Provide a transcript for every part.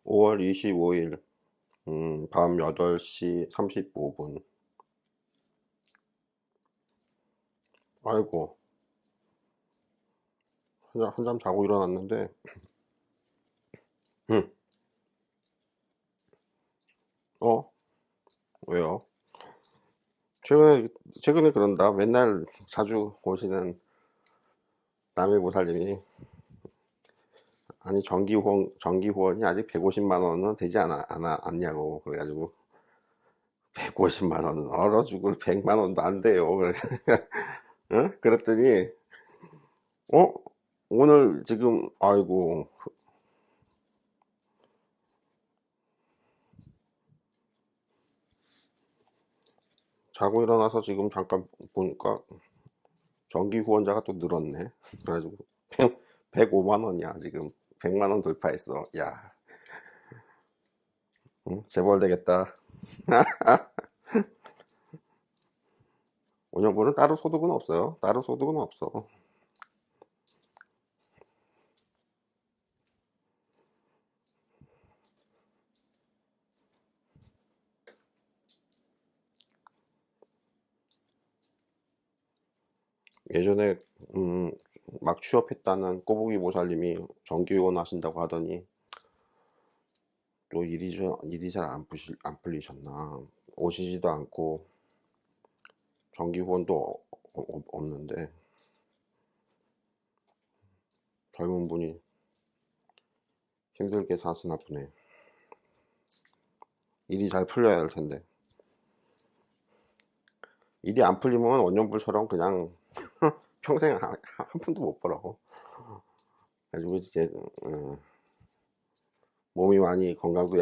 5월 25일 밤 8시 35분. 아이고, 한잠 자고 일어났는데, 음, 어? 왜요? 최근에, 최근에 그런다. 맨날 자주 오시는 남의 보살님이, 아니, 정기 후원이 아직 150만 원은 되지 않냐고. 그래가지고, 150만 원은 얼어 죽을 100만 원도 안 돼요. 어? 그랬더니, 어? 오늘 지금, 아이고, 자고 일어나서 지금 잠깐 보니까, 정기 후원자가 또 늘었네. 그래가지고 105만 원이야 지금. 100만 원 돌파했어. 야, 응? 재벌 되겠다. 운영부는 따로 소득은 없어요. 따로 소득은 없어. 예전에 음, 막 취업했다는 꼬부기 보살님이 정기 후원 하신다고 하더니 또 일이 잘 안 풀리셨나. 오시지도 않고 정기 후원도 없는데 젊은 분이 힘들게 사시나 보네. 일이 잘 풀려야 할 텐데. 일이 안 풀리면 원년불처럼 그냥 평생 한 푼도 못 벌어. 가지고 이제 몸이 많이 건강도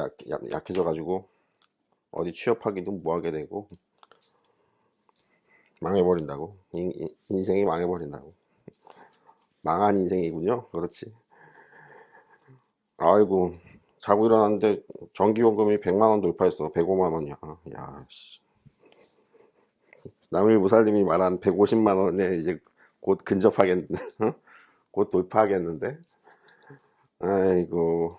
약해져가지고 어디 취업하기도 뭐하게 되고 망해버린다고. 인생이 망해버린다고. 망한 인생이군요. 그렇지. 아이고, 자고 일어났는데 전기요금이 100만 원 돌파했어. 105만 원이야. 야, 씨. 남일 무살님이 말한 150만 원에 이제 곧 근접하겠, 곧 돌파하겠는데. 아이고,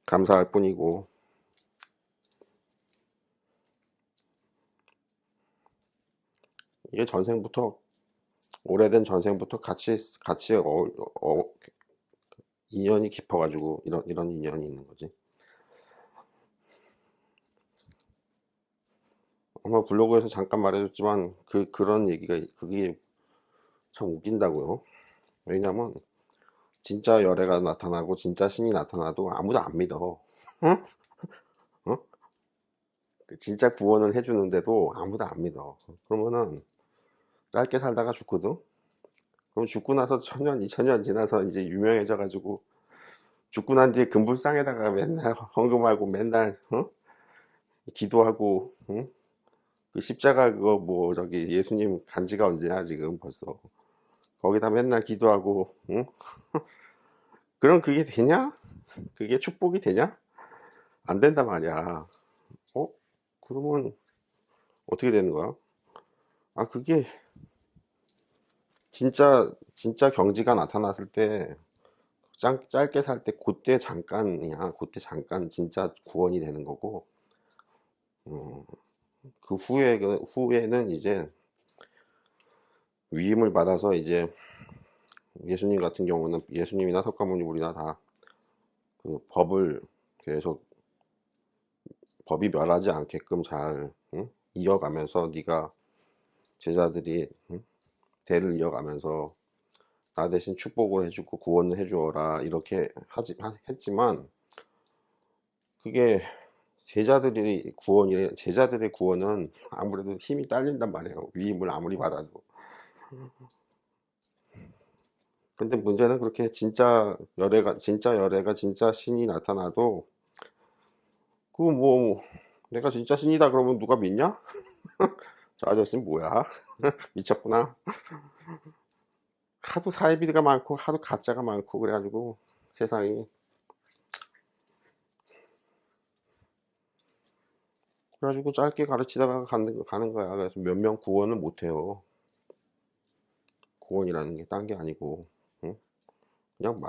감사할 뿐이고. 이게 전생부터, 오래된 전생부터 같이 어, 인연이 깊어가지고 이런 인연이 있는 거지. 아마 블로그에서 잠깐 말해줬지만 그런 얘기가 그게 참 웃긴다고요. 왜냐면 진짜 열애가 나타나고 진짜 신이 나타나도 아무도 안 믿어. 응? 어? 진짜 구원을 해주는데도 아무도 안 믿어. 그러면은 짧게 살다가 죽거든. 그럼 죽고 나서 1000년, 2000년 지나서 이제 유명해져가지고 죽고 난 뒤에 금불상에다가 맨날 헌금하고 맨날 기도하고 응? 그 십자가 그거 뭐 저기 예수님 간지가 언제야 지금 벌써. 거기다 맨날 기도하고 응? 그럼 그게 되냐? 그게 축복이 되냐? 안 된단 말이야. 어? 그러면 어떻게 되는 거야? 아, 그게 진짜 경지가 나타났을 때 짧게 살 때 그때 잠깐이야. 그때 잠깐 진짜 구원이 되는 거고 어, 후에는 이제 위임을 받아서 이제 예수님 같은 경우는 예수님이나 석가모니불이나 다 그 법을 계속 법이 멸하지 않게끔 잘 응? 이어가면서 네가 제자들이 응? 대를 이어가면서 나 대신 축복을 해주고 구원을 해주어라 이렇게 했지만 그게 제자들의 구원은 아무래도 힘이 딸린단 말이에요. 위임을 아무리 받아도. 근데 문제는 그렇게 진짜 신이 나타나도 그거 뭐 내가 진짜 신이다 그러면 누가 믿냐? 저 아저씨는 뭐야? 미쳤구나. 하도 사이비가 많고 하도 가짜가 많고 그래가지고 세상이. 그래가지고 짧게 가르치다가 가는 거야. 그래서 몇 명 구원을 못 해요. 구원이라는 게 딴 게 아니고. 응? 그냥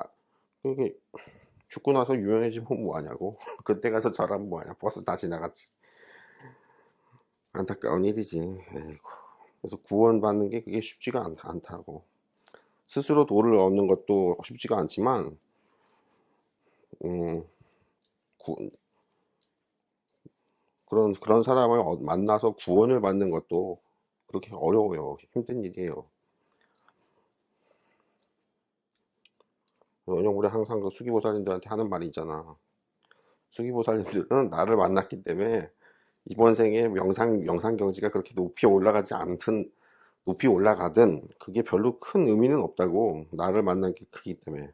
그게 죽고 나서 유명해지면 뭐하냐고. 그때 가서 저라면 뭐하냐. 버스 다 지나갔지. 안타까운 일이지. 에이구. 그래서 구원받는 게 그게 쉽지가 않다고. 스스로 도를 얻는 것도 쉽지가 않지만 음, 그런 사람을 만나서 구원을 받는 것도 그렇게 어려워요. 힘든 일이에요. 왜냐면 우리 항상 그 수기보살님들한테 하는 말이 있잖아. 수기보살님들은 나를 만났기 때문에 이번 생에 명상 경지가 그렇게 높이 올라가든 그게 별로 큰 의미는 없다고. 나를 만난 게 크기 때문에.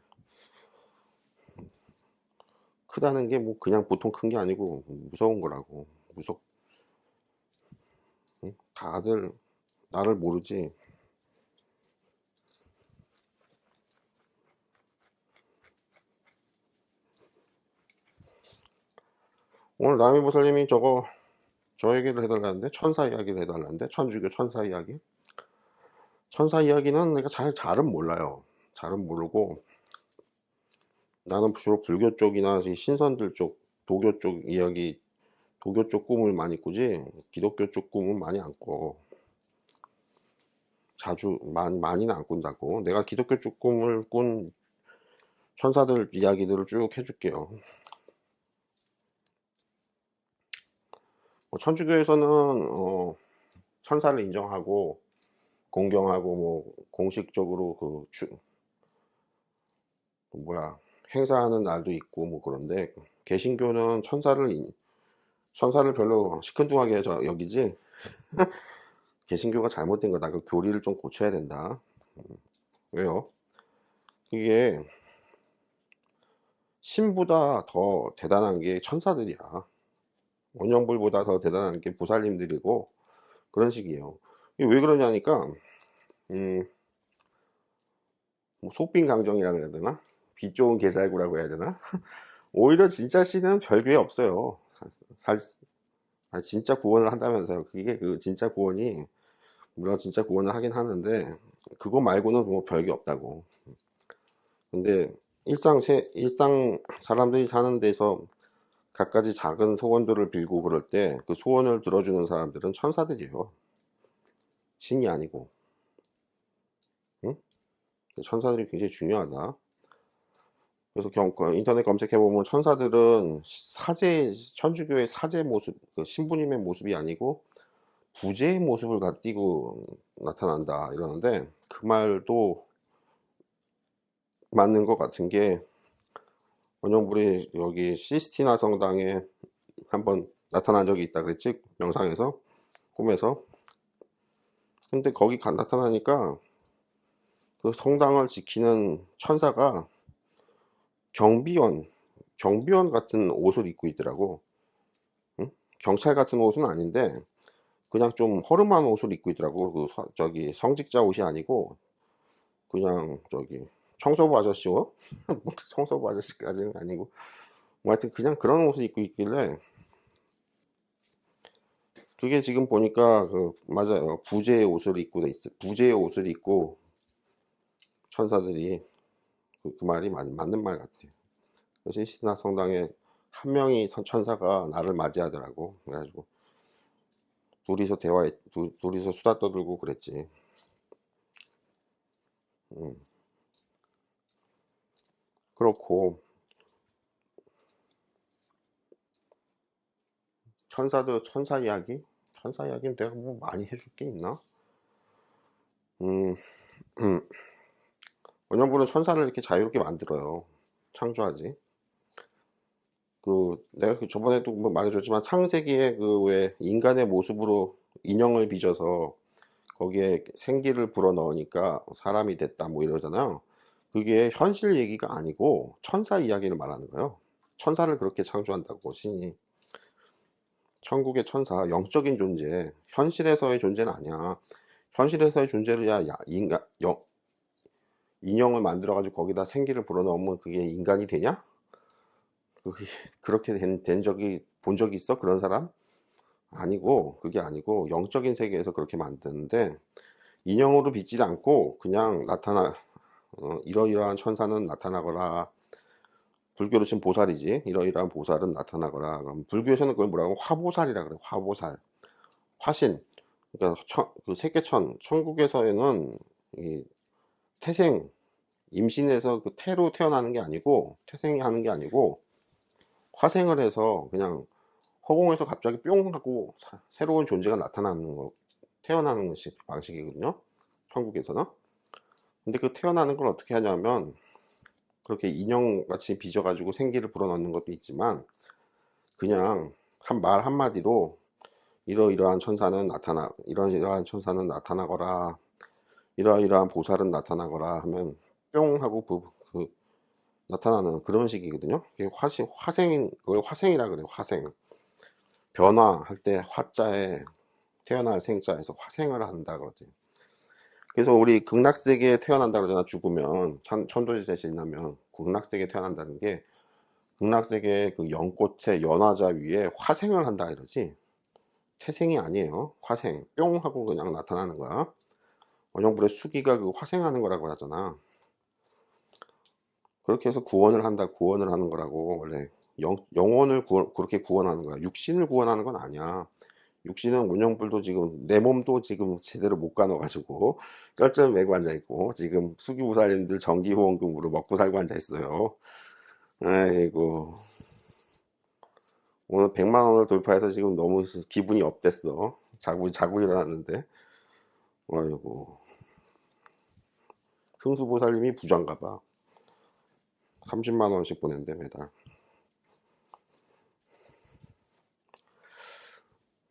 크다는 게 뭐 그냥 보통 큰 게 아니고 무서운 거라고. 응? 다들 나를 모르지. 오늘 남이보살님이 저 얘기를 해달라는데, 천사 이야기를 해달라는데, 천주교 천사 이야기. 천사 이야기는 내가 잘은 몰라요. 잘은 모르고, 나는 주로 불교 쪽이나 이 신선들 쪽, 도교 쪽 이야기, 도교 쪽 꿈을 많이 꾸지, 기독교 쪽 꿈은 많이 안 꿔. 많이는 안 꾼다고. 내가 기독교 쪽 꿈을 꾼 천사들 이야기들을 쭉 해줄게요. 천주교에서는, 천사를 인정하고, 공경하고, 뭐, 공식적으로 행사하는 날도 있고, 뭐, 그런데, 개신교는 천사를 별로 시큰둥하게 여기지. 개신교가 잘못된 거다. 그 교리를 좀 고쳐야 된다. 왜요? 이게 신보다 더 대단한 게 천사들이야. 원영불보다 더 대단한 게 보살님들이고 그런 식이에요. 이게 왜 그러냐니까 뭐 속빈강정이라 그래야 되나? 빛 좋은 개살구라고 해야 되나? 오히려 진짜 신은 별게 없어요. 진짜 구원을 한다면서요. 그게 그 진짜 구원이, 물론 진짜 구원을 하긴 하는데 그거 말고는 뭐 별게 없다고. 근데 일상 사람들이 사는 데서 갖가지 작은 소원들을 빌고 그럴 때 그 소원을 들어주는 사람들은 천사들이에요. 신이 아니고. 응? 천사들이 굉장히 중요하다. 그래서 인터넷 검색해보면 천사들은 천주교의 사제 모습, 그 신부님의 모습이 아니고 부제의 모습을 띠고 나타난다 이러는데, 그 말도 맞는 것 같은 게, 원영불이 여기 시스티나 성당에 한번 나타난 적이 있다 그랬지, 영상에서, 꿈에서. 근데 거기 나타나니까 그 성당을 지키는 천사가 경비원 같은 옷을 입고 있더라고. 응? 경찰 같은 옷은 아닌데 그냥 좀 허름한 옷을 입고 있더라고. 저기 성직자 옷이 아니고 그냥 저기 청소부 아저씨 옷? 뭐 청소부 아저씨까지는 아니고 뭐 하여튼 그냥 그런 옷을 입고 있길래, 그게 지금 보니까 맞아요. 부제의 옷을 입고 천사들이, 그 말이 맞는 말 같아요. 그래서 시스나 성당에 한 명이 천사가 나를 맞이하더라고. 그래가지고 둘이서 수다 떠들고 그랬지. 그렇고, 천사 이야기? 천사 이야기는 내가 뭐 많이 해줄 게 있나? 음, 원영분은 천사를 이렇게 자유롭게 만들어요. 창조하지. 내가 저번에도 뭐 말해줬지만, 창세기에 왜 인간의 모습으로 인형을 빚어서 거기에 생기를 불어 넣으니까 사람이 됐다 뭐 이러잖아요. 그게 현실 얘기가 아니고 천사 이야기를 말하는 거예요. 천사를 그렇게 창조한다고, 신이. 천국의 천사, 영적인 존재, 현실에서의 존재는 아니야. 현실에서의 존재를 인형을 만들어가지고 거기다 생기를 불어넣으면 그게 인간이 되냐? 그렇게 본 적이 있어? 그런 사람? 아니고, 그게 아니고, 영적인 세계에서 그렇게 만드는데, 인형으로 빚지 않고, 그냥 이러이러한 천사는 나타나거라. 불교로 치면 보살이지. 이러이러한 보살은 나타나거라. 그럼 불교에서는 그걸 뭐라고 하면 화보살이라 그래. 화보살. 화신. 그러니까 그 세계천, 천국에서는 이 태생, 임신해서 그 태로 태어나는 게 아니고, 태생이 하는 게 아니고, 화생을 해서 그냥 허공에서 갑자기 뿅 하고 새로운 존재가 나타나는 거, 태어나는 방식이거든요. 천국에서는. 근데 그 태어나는 걸 어떻게 하냐면, 그렇게 인형같이 빚어가지고 생기를 불어넣는 것도 있지만, 그냥 말 한마디로 이러이러한 천사는 이러이러한 천사는 나타나거라. 이러이러한 보살은 나타나거라 하면 뿅 하고 나타나는 그런 식이거든요. 그게 그걸 화생이라 그래요. 화생. 변화할 때 화자에 태어날 생자에서 화생을 한다 그러지. 그래서 우리 극락세계에 태어난다 그러잖아. 죽으면 천도제에 지나면 극락세계에 태어난다는 게 극락세계의 그 연꽃의 연화자 위에 화생을 한다 이러지. 태생이 아니에요. 화생. 뿅 하고 그냥 나타나는 거야. 원형불의 수기가 그 화생하는 거라고 하잖아. 그렇게 해서 구원을 하는 거라고. 원래 영혼을 그렇게 구원하는 거야. 육신을 구원하는 건 아니야. 육신은 원형불도 지금 내 몸도 지금 제대로 못 가눠가지고 쩔쩔 매고 앉아있고 지금 수기보살님들 정기후원금으로 먹고 살고 앉아있어요. 아이고, 오늘 100만원을 돌파해서 지금 너무 기분이 업됐어. 자고 일어났는데. 아이고, 흥수보살님이 부자인가봐. 30만원씩 보낸대 매달.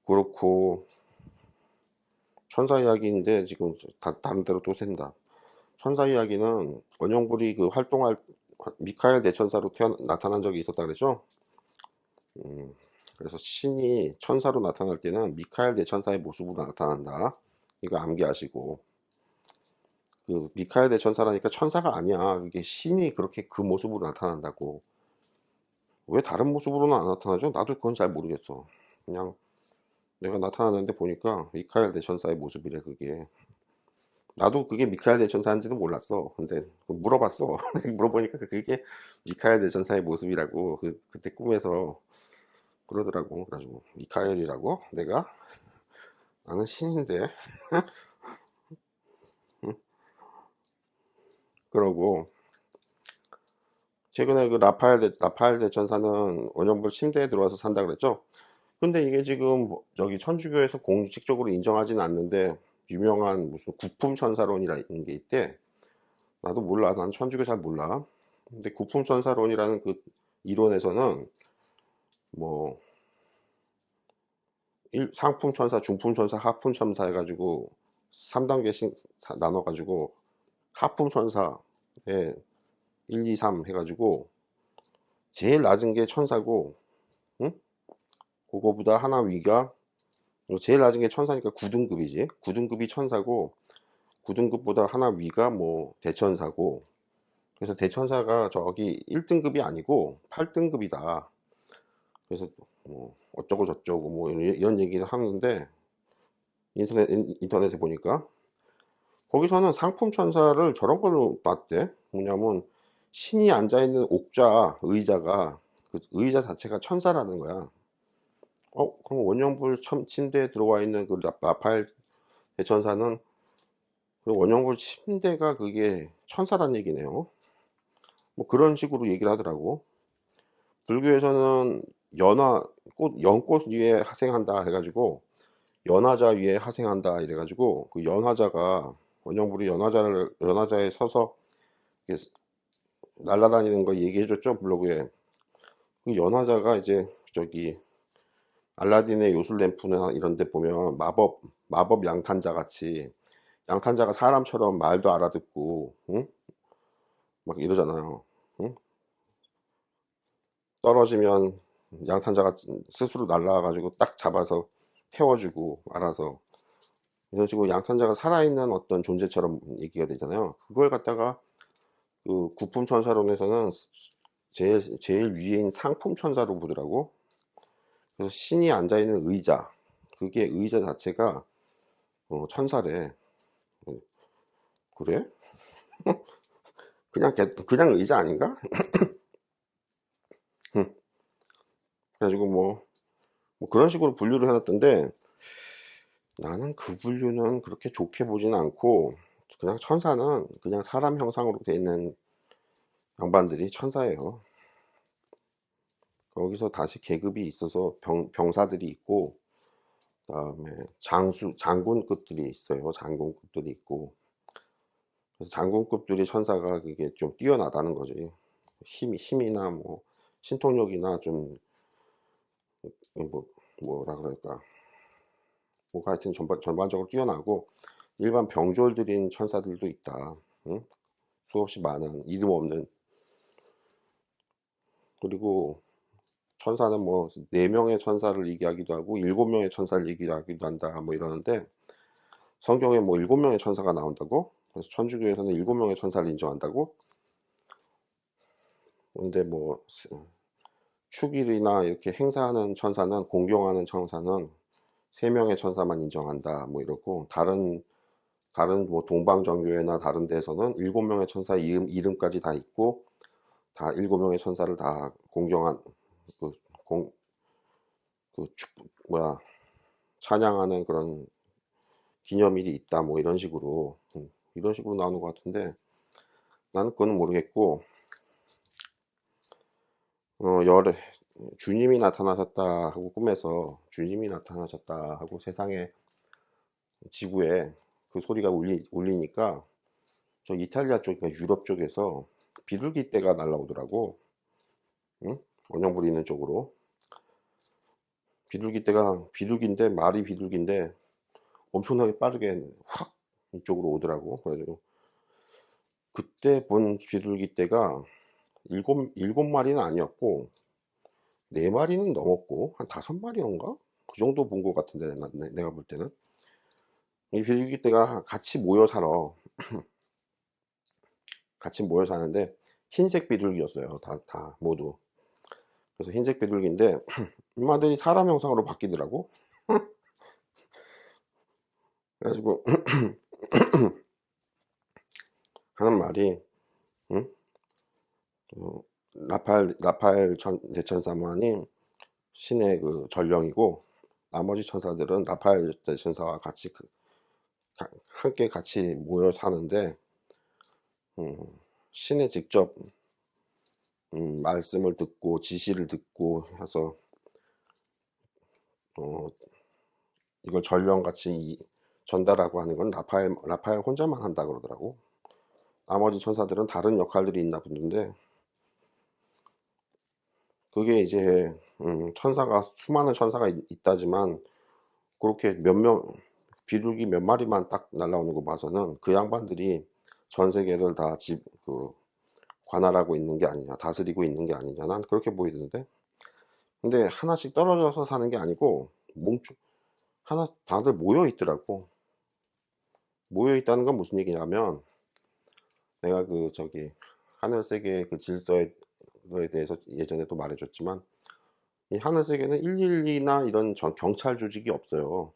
그렇고 천사 이야기인데 지금 다른 데로 또 샌다. 천사 이야기는 원형불이 그 활동할 미카엘 대천사로 나타난 적이 있었다 그랬죠. 그래서 신이 천사로 나타날 때는 미카엘 대천사의 모습으로 나타난다. 이거 암기하시고. 그 미카엘 대천사라니까 천사가 아니야. 이게 신이 그렇게 그 모습으로 나타난다고. 왜 다른 모습으로는 안 나타나죠? 나도 그건 잘 모르겠어. 그냥 내가 나타나는데 보니까 미카엘 대천사의 모습이래 그게. 나도 그게 미카엘 대천사인지는 몰랐어. 근데 물어봤어. 물어보니까 그게 미카엘 대천사의 모습이라고 그때 꿈에서 그러더라고. 그래가지고 미카엘이라고? 나는 신인데. 그러고 최근에 그 라파엘 대천사는 원형불 침대에 들어와서 산다 그랬죠. 근데 이게 지금 저기 천주교에서 공식적으로 인정하진 않는데 유명한 무슨 구품 천사론이라는 게 있대. 나도 몰라. 난 천주교 잘 몰라. 근데 구품 천사론이라는 그 이론에서는 뭐 상품 천사, 중품 천사, 하품 천사 해가지고 3단계씩 나눠가지고 하품 천사에 1, 2, 3 해가지고 제일 낮은 게 천사고, 응? 그거보다 하나 위가 제일 낮은 게 천사니까 9등급이지. 9등급이 천사고 9등급보다 하나 위가 뭐 대천사고. 그래서 대천사가 저기 1등급이 아니고 8등급이다. 그래서 뭐 어쩌고 저쩌고 뭐 이런 얘기를 하는데 인터넷에 보니까 거기서는 상품 천사를 저런 걸로 봤대. 뭐냐면 신이 앉아있는 의자가 그 의자 자체가 천사라는 거야. 그럼 원형불 침대에 들어와 있는 그 라파엘 대천사는 그 원형불 침대가 그게 천사란 얘기네요. 뭐 그런 식으로 얘기를 하더라고. 불교에서는 연꽃 위에 하생한다 해가지고 연화자 위에 하생한다 이래가지고 그 연화자가 원형불이 연화자에 서서 날아다니는 거 얘기해줬죠 블로그에. 그 연화자가 이제 저기 알라딘의 요술램프나 이런 데 보면 마법 양탄자 같이 양탄자가 사람처럼 말도 알아듣고 응? 막 이러잖아요. 응? 떨어지면 양탄자가 스스로 날아가가지고 딱 잡아서 태워주고 알아서 이런 식으로 양탄자가 살아있는 어떤 존재처럼 얘기가 되잖아요. 그걸 갖다가 그 구품천사론에서는 제일 위에인 상품천사로 보더라고. 그래서 신이 앉아있는 의자, 그게 의자 자체가 천사래. 그래? 그냥 의자 아닌가? 그래가지고 뭐 그런 식으로 분류를 해놨던데, 나는 그 분류는 그렇게 좋게 보지는 않고, 그냥 천사는 그냥 사람 형상으로 돼 있는 양반들이 천사예요. 거기서 다시 계급이 있어서 병사들이 있고, 그다음에 장군급들이 있어요. 장군급들이 있고, 그래서 장군급들이 천사가 그게 좀 뛰어나다는 거지. 힘이나 뭐 신통력이나 좀 뭐 뭐라 그럴까, 뭐가 하여튼 전반적으로 뛰어나고, 일반 병졸들인 천사들도 있다. 응? 수없이 많은 이름 없는. 그리고 천사는 뭐 4명의 천사를 얘기하기도 하고 7명의 천사를 얘기하기도 한다 뭐 이러는데, 성경에 뭐 7명의 천사가 나온다고? 그래서 천주교에서는 7명의 천사를 인정한다고? 근데 뭐 축일이나 이렇게 행사하는 천사는, 공경하는 천사는 3명의 천사만 인정한다 뭐 이러고, 다른 뭐 동방정교회나 다른 데서는 7명의 천사 이름까지 다 있고, 다 7명의 천사를 다 공경한 그, 공, 뭐야, 찬양하는 그런 기념일이 있다 뭐 이런 식으로 나오는 것 같은데, 나는 그거는 모르겠고, 열에 주님이 나타나셨다 하고, 꿈에서 주님이 나타나셨다 하고 세상에, 지구에 그 소리가 울리니까, 저 이탈리아 쪽이나 유럽 쪽에서 비둘기 떼가 날라오더라고. 응? 원형 부리는 쪽으로. 비둘기인데, 말이 비둘기인데 엄청나게 빠르게 확 이쪽으로 오더라고. 그래가지고 그때 본 비둘기 떼가 일곱 마리는 아니었고 4마리는 넘었고 한 5마리인가? 그 정도 본 것 같은데, 내가 볼 때는. 이 비둘기 떼가 같이 모여 살아. 같이 모여 사는데 흰색 비둘기였어요. 다 모두. 그래서 흰색 비둘기인데 이마들이 사람 형상으로 바뀌더라고. 그래가지고 하는 말이, 응? 라파엘 대천사만이 신의 그 전령이고, 나머지 천사들은 라파엘 대천사와 같이 함께 같이 모여 사는데, 신의 직접 말씀을 듣고 지시를 듣고 해서 이걸 전령같이 전달하고 하는 건 라파엘 혼자만 한다 그러더라고. 나머지 천사들은 다른 역할들이 있나 보는데, 그게 이제 수많은 천사가 있다지만, 그렇게 비둘기 몇 마리만 딱 날라오는 거 봐서는 그 양반들이 전 세계를 다 관할하고 있는 게 아니냐, 다스리고 있는 게 아니냐, 난 그렇게 보이던데. 근데 하나씩 떨어져서 사는 게 아니고 다들 모여 있더라고. 모여 있다는 건 무슨 얘기냐면, 내가 하늘 세계 그 질서에 대해서 예전에도 말해줬지만, 이 하늘 세계는 112나 이런 경찰 조직이 없어요.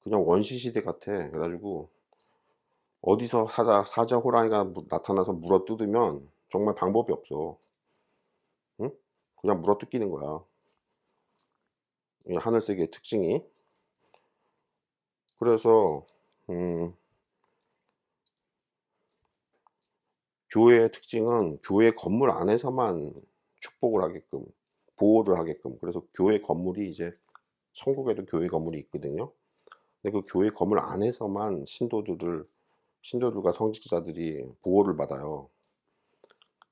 그냥 원시 시대 같아. 그래가지고 어디서 사자 호랑이가 나타나서 물어뜯으면 정말 방법이 없어. 응? 그냥 물어뜯기는 거야. 이 하늘 세계의 특징이. 그래서 교회의 특징은 교회 건물 안에서만 축복을 하게끔, 보호를 하게끔. 그래서 교회 건물이 이제 천국에도 교회 건물이 있거든요. 근데 그 교회 건물 안에서만 신도들과 성직자들이 보호를 받아요.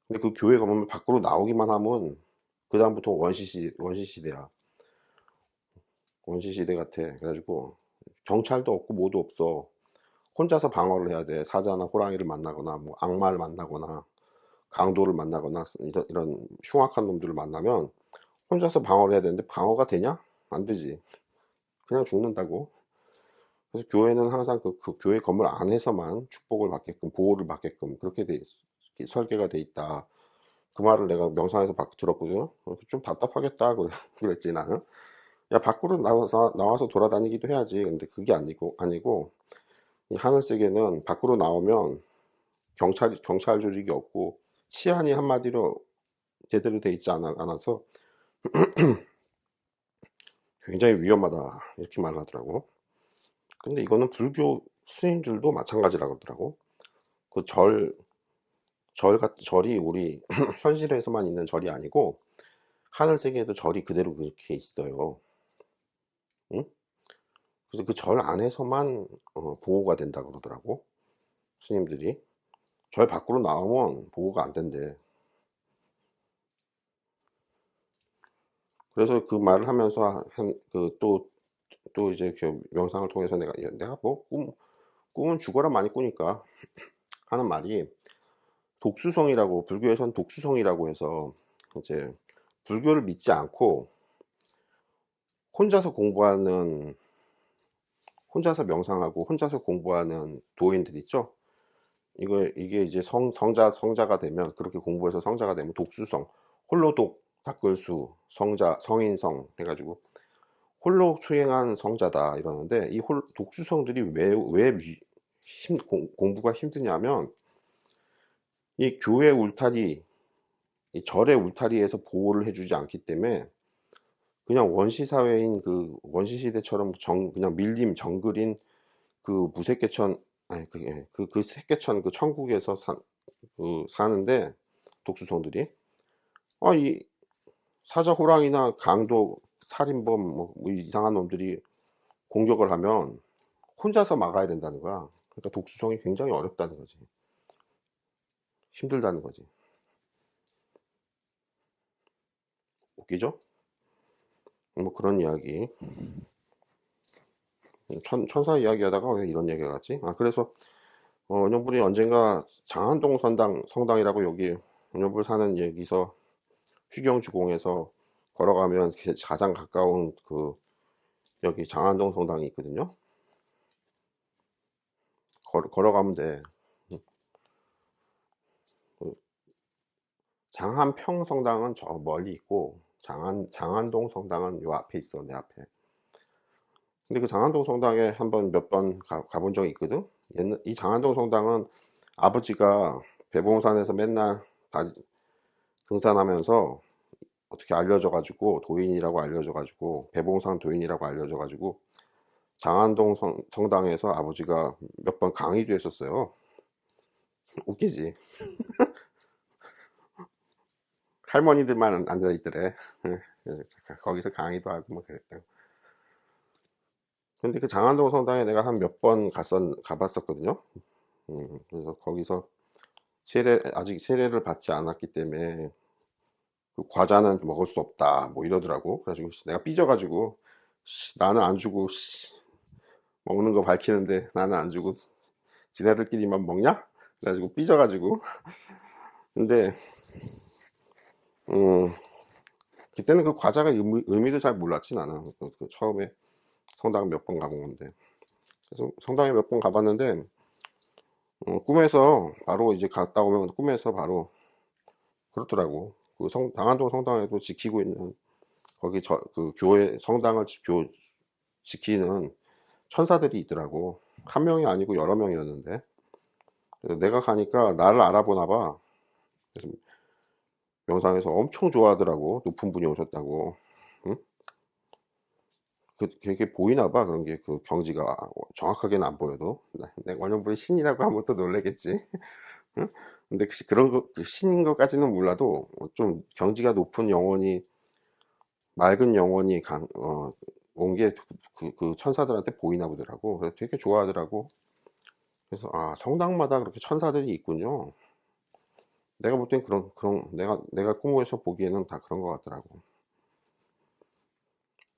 근데 그 교회 건물 밖으로 나오기만 하면 그다음부터 원시 시대야. 원시 시대 같아. 그래가지고 경찰도 없고 뭐도 없어. 혼자서 방어를 해야 돼. 사자나 호랑이를 만나거나 뭐 악마를 만나거나 강도를 만나거나 이런 흉악한 놈들을 만나면 혼자서 방어를 해야 되는데, 방어가 되냐? 안 되지. 그냥 죽는다고. 그래서 교회는 항상 그 교회 건물 안에서만 축복을 받게끔, 보호를 받게끔 그렇게 설계가 돼 있다. 그 말을 내가 명상에서 들었거든요. 좀 답답하겠다 그랬지 나는. 야, 밖으로 나와서 돌아다니기도 해야지. 근데 그게 아니고 이 하늘 세계는 밖으로 나오면 경찰 조직이 없고 치안이 한마디로 제대로 돼 있지 않아서 굉장히 위험하다 이렇게 말을 하더라고. 근데 이거는 불교 스님들도 마찬가지라고 하더라고. 그 절이 우리 현실에서만 있는 절이 아니고 하늘 세계에도 절이 그대로 그렇게 있어요. 응? 그래서 그 절 안에서만 보호가 된다 그러더라고. 스님들이 절 밖으로 나오면 보호가 안 된대. 그래서 그 말을 하면서 또 이제 그 명상을 통해서 내가 뭐 꿈은 죽어라 많이 꾸니까 하는 말이 독수성이라고, 불교에서는 독수성이라고 해서 이제 불교를 믿지 않고 혼자서 공부하는, 혼자서 명상하고 혼자서 공부하는 도인들 있죠. 이게 이제 성자가 되면, 그렇게 공부해서 성자가 되면 독수성, 홀로독, 닥글수, 성자, 성인성 해가지고 홀로 수행한 성자다 이러는데, 이 독수성들이 왜 공부가 힘드냐면, 이 교회 울타리, 이 절의 울타리에서 보호를 해주지 않기 때문에 그냥 원시 사회인 그 원시 시대처럼 그냥 밀림 정글인 그 무색개천, 아니 그 색개천 그 천국에서 사는데, 독수성들이 이 사자 호랑이나 강도 살인범 뭐 이상한 놈들이 공격을 하면 혼자서 막아야 된다는 거야. 그러니까 독수성이 굉장히 어렵다는 거지. 힘들다는 거지. 웃기죠? 뭐 그런 이야기. 천사 이야기 하다가 왜 이런 얘기가 갔지? 그래서 은영불이 언젠가 장안동 성당이라고, 여기 은영불 사는 여기서 휴경주공에서 걸어가면 가장 가까운 그 여기 장안동 성당이 있거든요. 걸어가면 돼. 장안평 성당은 저 멀리 있고, 장안동 성당은 요 앞에 있어, 내 앞에. 근데 그 장안동 성당에 한번 몇 번 가본 적이 있거든. 이 장안동 성당은 아버지가 배봉산에서 맨날 등산하면서 어떻게 알려져가지고, 도인이라고 알려져가지고, 배봉산 도인이라고 알려져가지고 장안동 성당에서 아버지가 몇 번 강의도 했었어요. 웃기지? 할머니들만 앉아있더래. 거기서 강의도 하고 뭐 그랬다. 근데 그 장안동 성당에 내가 한 몇 번 가봤었거든요. 그래서 거기서 아직 세례를 받지 않았기 때문에 그 과자는 먹을 수 없다 뭐 이러더라고. 그래가지고 내가 삐져가지고, 나는 안 주고 먹는 거 밝히는데 나는 안 주고 지네들끼리만 먹냐? 그래가지고 삐져가지고. 근데 그때는 그 과자가 의미도 잘 몰랐지 나는. 그 처음에 성당 몇 번 가본 건데. 그래서 성당에 몇 번 가봤는데 꿈에서 바로 이제 갔다 오면 꿈에서 바로 그렇더라고. 그 장안동 성당에도 지키고 있는, 거기 그 교회 성당을 지키는 천사들이 있더라고. 한 명이 아니고 여러 명이었는데. 그래서 내가 가니까 나를 알아보나 봐. 그래서 명상에서 엄청 좋아하더라고. 높은 분이 오셨다고. 응? 그게 보이나 봐. 그런 게, 그 경지가 정확하게는 안 보여도. 내가 원형불이 신이라고 하면 또 놀래겠지. 응? 근데 그런 거, 그 신인 것까지는 몰라도 좀 경지가 높은 영혼이, 맑은 영혼이 온 게 그 천사들한테 보이나 보더라고. 그래서 되게 좋아하더라고. 그래서 성당마다 그렇게 천사들이 있군요. 내가 볼 땐 내가 꿈에서 보기에는 다 그런 것 같더라고.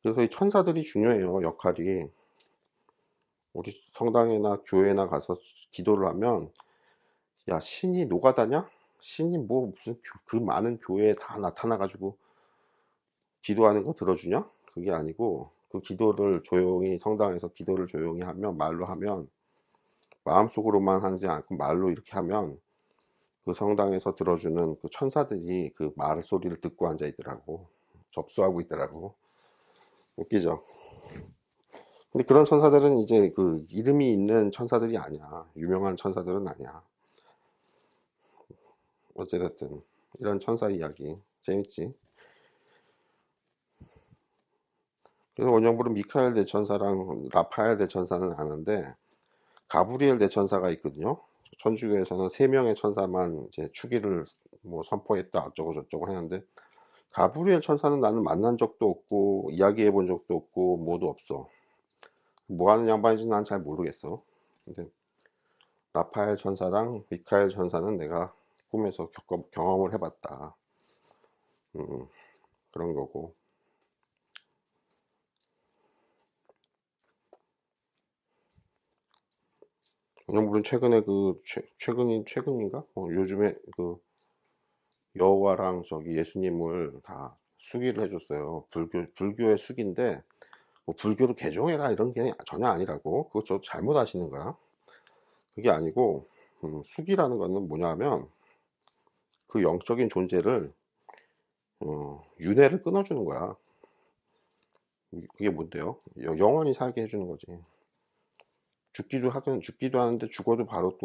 그래서 이 천사들이 중요해요, 역할이. 우리 성당이나 교회나 가서 기도를 하면, 야, 신이 노가다냐? 신이 뭐 무슨 그 많은 교회에 다 나타나가지고 기도하는 거 들어주냐? 그게 아니고, 그 기도를 조용히, 성당에서 기도를 조용히 하면, 말로 하면, 마음속으로만 하지 않고 말로 이렇게 하면 그 성당에서 들어주는 그 천사들이 그 말 소리를 듣고 앉아 있더라고. 접수하고 있더라고. 웃기죠? 근데 그런 천사들은 이제 그 이름이 있는 천사들이 아니야. 유명한 천사들은 아니야. 어찌됐든 이런 천사 이야기 재밌지. 그래서 원형부로 미카엘 대천사랑 라파엘 대천사는 아는데 가브리엘 대천사가 있거든요. 천주교에서는 3명의 천사만 이제 축일을 뭐 선포했다 어쩌고 저쩌고 하는데 가브리엘 천사는 나는 만난 적도 없고 이야기해 본 적도 없고 뭐도 없어. 뭐 하는 양반인지 난 잘 모르겠어. 근데 라파엘 천사랑 미카엘 천사는 내가 꿈에서 경험을 해봤다. 음, 그런 거고. 물론 최근에 최근인가? 요즘에 그 여호와랑 저기 예수님을 다 수기를 해줬어요. 불교의 수기인데 뭐 불교를 개종해라 이런 게 전혀 아니라고. 그거 저 잘못 아시는 거야. 그게 아니고 수기라는 거는 뭐냐면 그 영적인 존재를 윤회를 끊어주는 거야. 그게 뭔데요? 영원히 살게 해주는 거지. 죽기도 하는데 죽어도 바로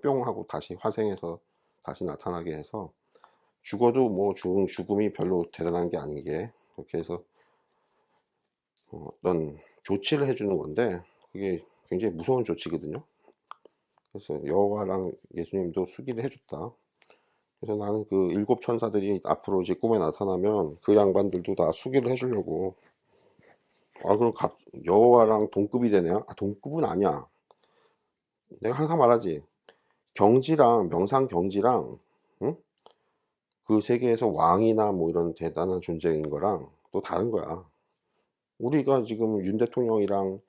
뿅 하고 다시 화생해서 다시 나타나게 해서 죽어도 뭐 죽음이 별로 대단한 게 아니게 그렇게 해서 어떤 조치를 해주는 건데 그게 굉장히 무서운 조치거든요. 그래서 여호와랑 예수님도 수기를 해줬다. 그래서 나는 그 7천사들이 앞으로 이제 꿈에 나타나면 그 양반들도 다 수기를 해주려고. 그럼 여호와랑 동급이 되네요? 동급은 아니야. 내가 항상 말하지. 경지랑 명상 경지랑 응? 그 세계에서 왕이나 뭐 이런 대단한 존재인 거랑 또 다른 거야. 우리가 지금 윤 대통령이랑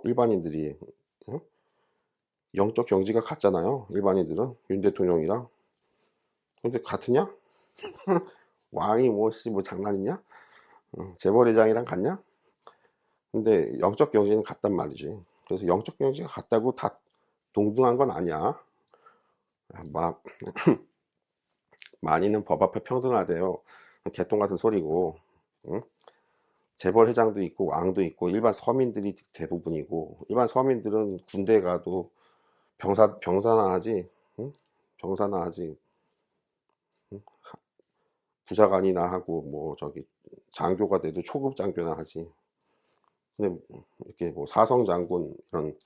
일반인들이 응? 영적 경지가 같잖아요. 일반인들은 윤 대통령이랑. 근데 같으냐? 왕이 뭐 장난이냐? 재벌회장이랑 같냐? 근데 영적 경지는 같단 말이지. 그래서 영적 경지가 같다고 다 동등한 건 아니야. 막 많이는 법 앞에 평등하대요. 개똥 같은 소리고. 응? 재벌 회장도 있고 왕도 있고 일반 서민들이 대부분이고 일반 서민들은 군대 가도 병사나 하지. 응? 병사나 하지. 응? 부사관이나 하고 뭐 저기 장교가 돼도 초급 장교나 하지. 근데 이렇게 뭐 사성 장군 이런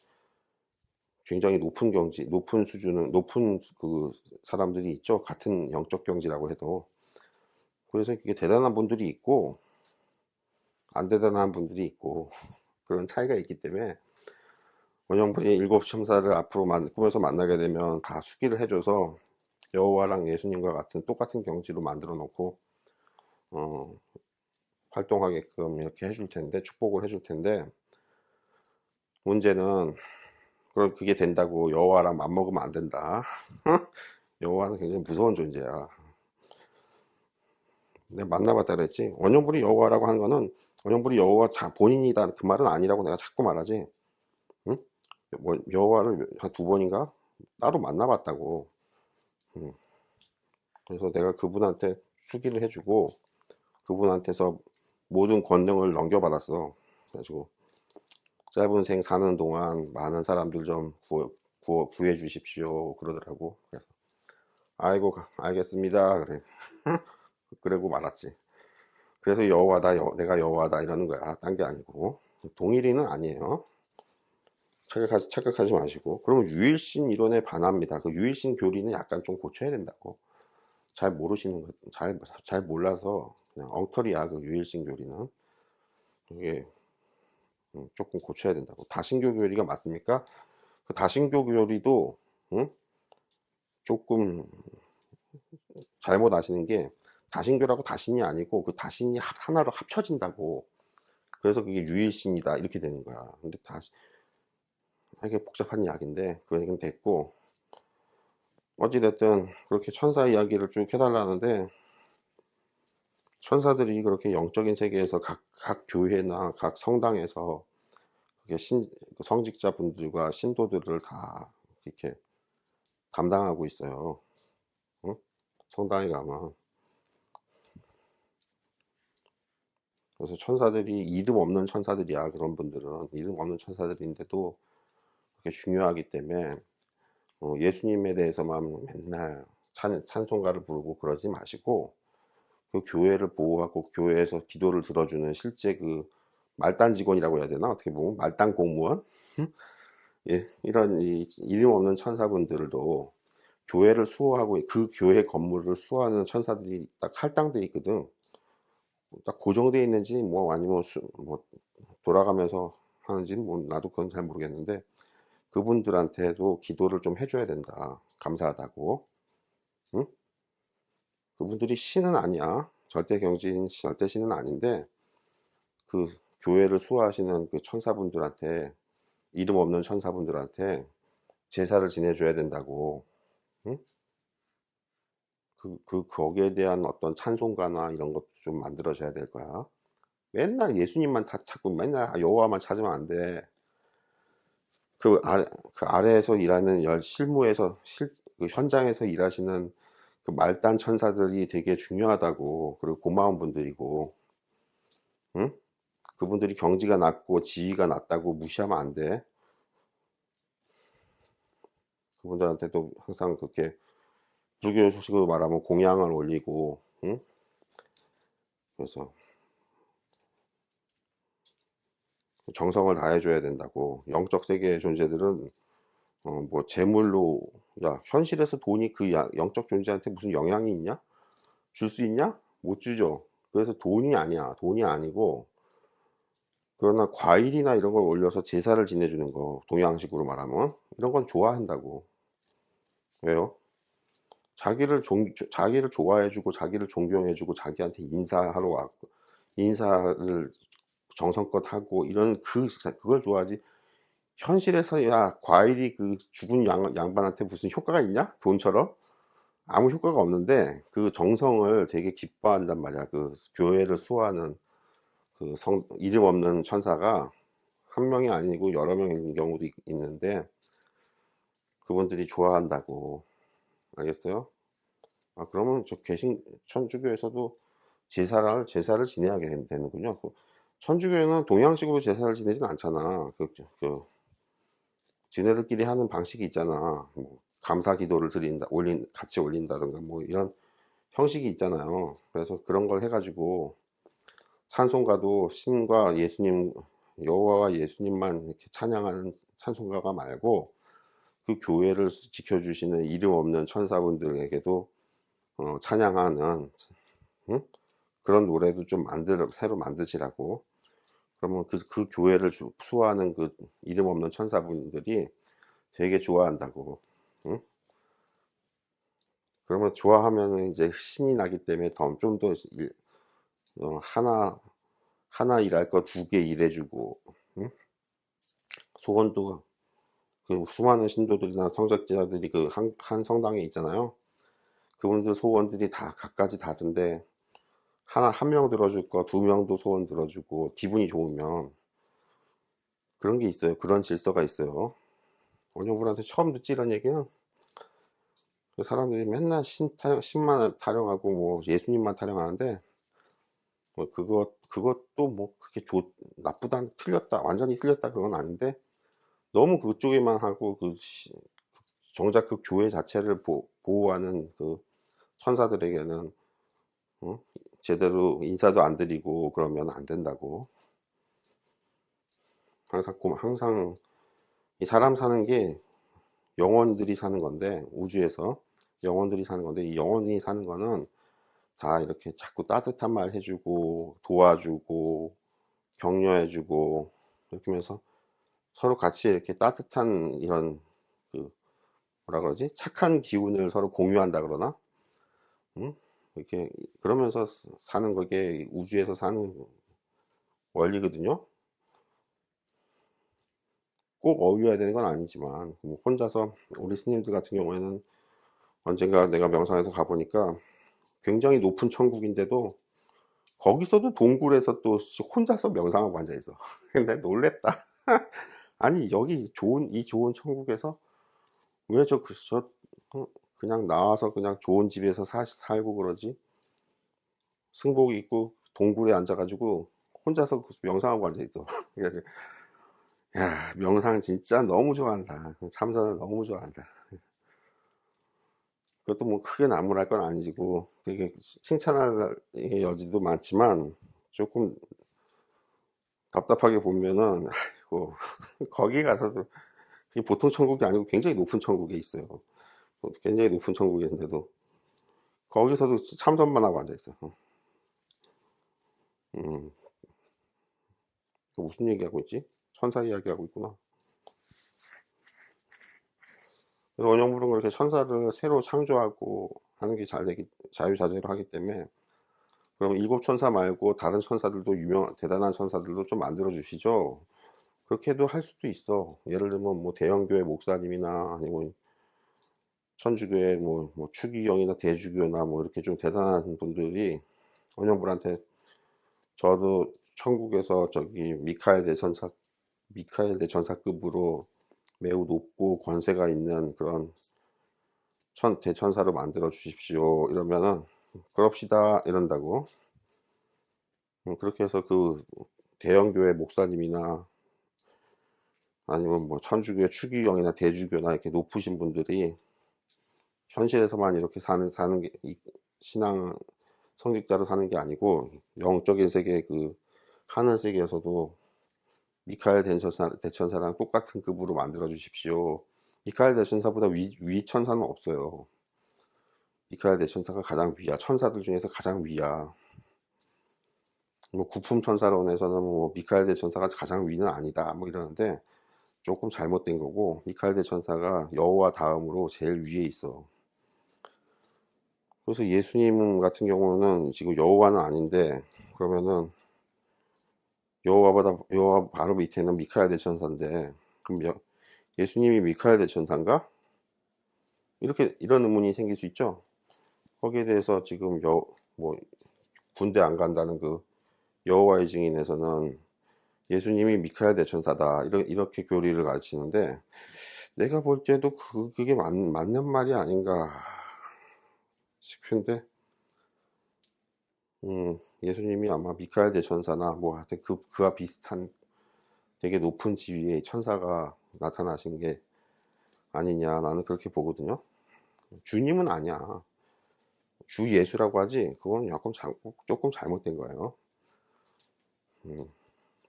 굉장히 높은 수준은 높은 그 사람들이 있죠. 같은 영적 경지라고 해도. 그래서 이게 대단한 분들이 있고 안 대단한 분들이 있고 그런 차이가 있기 때문에 원형분이 7천사를 앞으로 꿈에서 만나게 되면 다 수기를 해줘서 여호와랑 예수님과 같은 똑같은 경지로 만들어 놓고 어, 활동하게끔 이렇게 해줄 텐데 축복을 해줄 텐데 문제는 그럼 그게 된다고 여호와랑 맞먹으면 안 된다. 여호와는 굉장히 무서운 존재야. 내가 만나봤다 그랬지. 원형불이 여호와라고 하는 거는 원형불이 여호와 본인이다 그 말은 아니라고 내가 자꾸 말하지. 응? 뭐 여호와를 한 2번인가 따로 만나봤다고. 응. 그래서 내가 그분한테 수기를 해주고 그분한테서 모든 권능을 넘겨받았어. 그래가지고 짧은 생 사는 동안 많은 사람들 좀 구해 주십시오 그러더라고. 그래서 아이고 알겠습니다 그래. 그러고 말았지. 그래서 여호와다 내가 여호와다 이러는 거야. 딴 게 아니고 동일이는 아니에요. 착각하지 마시고. 그러면 유일신 이론에 반합니다. 그 유일신 교리는 약간 좀 고쳐야 된다고. 잘 모르시는 거, 잘 몰라서 그냥 엉터리야. 그 유일신 교리는 이게 조금 고쳐야 된다고. 다신교 교리가 맞습니까? 그 다신교 교리도 응? 조금 잘못 아시는 게 다신교라고 다신이 아니고 그 다신이 하나로 합쳐진다고. 그래서 그게 유일신이다 이렇게 되는 거야. 근데 이게 복잡한 이야기인데 그 얘기는 됐고 어찌됐든 그렇게 천사 이야기를 쭉 해달라는데 천사들이 그렇게 영적인 세계에서 각 교회나 각 성당에서 그게 그 성직자분들과 신도들을 다 이렇게 담당하고 있어요. 응? 성당에 가면. 그래서 천사들이 이름 없는 천사들이야. 그런 분들은 이름 없는 천사들인데도 그렇게 중요하기 때문에 예수님에 대해서만 맨날 찬송가를 부르고 그러지 마시고 그 교회를 보호하고 교회에서 기도를 들어주는 실제 그 말단 직원이라고 해야 되나? 어떻게 보면 말단 공무원? 예, 이런 이름 없는 천사분들도 교회를 수호하고 그 교회 건물을 수호하는 천사들이 딱 할당돼 있거든. 딱 고정돼 있는지 뭐 아니면 뭐 돌아가면서 하는지는 뭐 나도 그건 잘 모르겠는데 그분들한테도 기도를 좀 해줘야 된다. 감사하다고. 응? 그분들이 신은 아니야. 절대 신은 아닌데 그 교회를 수호하시는 그 천사분들한테 이름 없는 천사분들한테 제사를 지내줘야 된다고. 응? 거기에 대한 어떤 찬송가나 이런 것도 좀 만들어져야 될 거야. 맨날 예수님만 다 찾고 맨날 여호와만 찾으면 안 돼. 그 아래에서 일하는 실무에서 그 현장에서 일하시는 그 말단 천사들이 되게 중요하다고. 그리고 고마운 분들이고, 응? 그분들이 경지가 낮고 지위가 낮다고 무시하면 안 돼. 그분들한테도 항상 그렇게 불교 소식으로 말하면 공양을 올리고, 응? 그래서 정성을 다해줘야 된다고. 영적 세계의 존재들은 뭐 재물로, 야, 현실에서 돈이 그 영적 존재한테 무슨 영향이 있냐? 줄 수 있냐? 못 주죠. 그래서 돈이 아니야. 돈이 아니고, 그러나 과일이나 이런 걸 올려서 제사를 지내주는 거, 동양식으로 말하면 이런 건 좋아한다고. 왜요? 자기를 좋아해주고 자기를 존경해주고 자기한테 인사하러 왔고 인사를 정성껏 하고 이런 그걸 좋아하지. 현실에서 야 과일이 그 죽은 양반한테 무슨 효과가 있냐? 돈처럼 아무 효과가 없는데 그 정성을 되게 기뻐한단 말이야. 그 교회를 수호하는 그 이름 없는 천사가 한 명이 아니고 여러 명인 경우도 있는데 그분들이 좋아한다고. 알겠어요? 아, 그러면 저 천주교에서도 제사를 지내야 되는군요. 천주교에는 동양식으로 제사를 지내진 않잖아. 지네들끼리 하는 방식이 있잖아. 뭐 감사 기도를 같이 올린다든가 뭐 이런 형식이 있잖아요. 그래서 그런 걸 해가지고 찬송가도 신과 예수님, 여호와와 예수님만 이렇게 찬양하는 찬송가가 말고 그 교회를 지켜주시는 이름 없는 천사분들에게도 찬양하는, 응? 그런 노래도 좀 새로 만드시라고. 그러면 그 교회를 수호하는 그 이름 없는 천사분들이 되게 좋아한다고. 응? 그러면 좋아하면 이제 신이 나기 때문에 좀 더 하나 일할 거 두 개 일해주고, 응? 소원도 그 수많은 신도들이나 성직자들이 그 한 성당에 있잖아요. 그분들 소원들이 다 각가지 다른데 한 명 들어줄 거 두 명도 소원 들어주고 기분이 좋으면 그런 게 있어요. 그런 질서가 있어요. 원효분한테 처음 듣지 이런 얘기는. 그 사람들이 맨날 신만 타령하고 뭐 예수님만 타령하는데 뭐 그것도 뭐 그게 나쁘다 틀렸다 완전히 틀렸다 그건 아닌데 너무 그쪽에만 하고 정작 그 교회 자체를 보호하는 그 천사들에게는 제대로 인사도 안 드리고 그러면 안 된다고. 항상 이 사람 사는 게 영혼들이 사는 건데 우주에서 영혼들이 사는 건데 이 영혼이 사는 거는 다 이렇게 자꾸 따뜻한 말 해주고 도와주고 격려해주고 이렇게 하면서 서로 같이 이렇게 따뜻한 이런 그 뭐라 그러지? 착한 기운을 서로 공유한다 그러나? 응? 이렇게 그러면서 사는 거게 우주에서 사는 원리거든요. 꼭 어울려야 되는 건 아니지만 뭐 혼자서 우리 스님들 같은 경우에는 언젠가 내가 명상에서 가보니까 굉장히 높은 천국인데도 거기서도 동굴에서 또 혼자서 명상하고 앉아있어. 근데 놀랬다. 아니 여기 이 좋은 천국에서 왜 그냥 나와서 그냥 좋은 집에서 살고 그러지? 승복 입고 동굴에 앉아가지고 혼자서 명상하고 앉아있어. 그래가지고 야 명상 진짜 너무 좋아한다. 참선을 너무 좋아한다. 그것도 뭐 크게 나무랄 건 아니고 되게 칭찬할 여지도 많지만 조금 답답하게 보면은 아이고 거기 가서도 그게 보통 천국이 아니고 굉장히 높은 천국에 있어요. 굉장히 높은 천국인데도 거기서도 참선만 하고 앉아 있어. 음, 무슨 얘기하고 있지? 천사 이야기하고 있구나. 그래서 원형불은 그렇게 천사를 새로 창조하고 하는 게 잘 되기 자유자재로 하기 때문에 그럼 일곱 천사 말고 다른 천사들도 대단한 천사들도 좀 만들어 주시죠. 그렇게도 할 수도 있어. 예를 들면 뭐 대형교회 목사님이나 아니면 천주교의 뭐 추기경이나 대주교나 뭐 이렇게 좀 대단한 분들이 원형불한테 저도 천국에서 저기 미카엘 대천사급으로 매우 높고 권세가 있는 그런 대천사로 만들어 주십시오. 이러면은 그럽시다 이런다고. 그렇게 해서 그 대형교회 목사님이나 아니면 뭐 천주교 추기경이나 대주교나 이렇게 높으신 분들이 현실에서만 이렇게 사는 게 신앙 성직자로 사는 게 아니고 영적인 세계 그 하늘 세계에서도 미카엘 대천사랑 똑같은 급으로 만들어 주십시오. 미카엘 대천사보다 위 천사는 없어요. 미카엘 대천사가 가장 위야. 천사들 중에서 가장 위야. 뭐 구품 천사론에서는 뭐 미카엘 대천사가 가장 위는 아니다 뭐 이러는데 조금 잘못된 거고 미카엘 대천사가 여호와 다음으로 제일 위에 있어. 그래서 예수님 같은 경우는 지금 여호와는 아닌데 그러면은 여호와 바로 밑에는 미카엘 대천사인데 그럼 예수님이 미카엘 대천사인가? 이런 의문이 생길 수 있죠. 거기에 대해서 지금 뭐 군대 안 간다는 그 여호와의 증인에서는 예수님이 미카엘 대천사다 이렇게 교리를 가르치는데 내가 볼 때도 그게 맞는 말이 아닌가 싶은데 예수님이 아마 미카엘 대천사나 뭐 하여튼 그와 비슷한 되게 높은 지위의 천사가 나타나신 게 아니냐 나는 그렇게 보거든요. 주님은 아니야. 주 예수라고 하지 그건 조금 잘못된 거예요.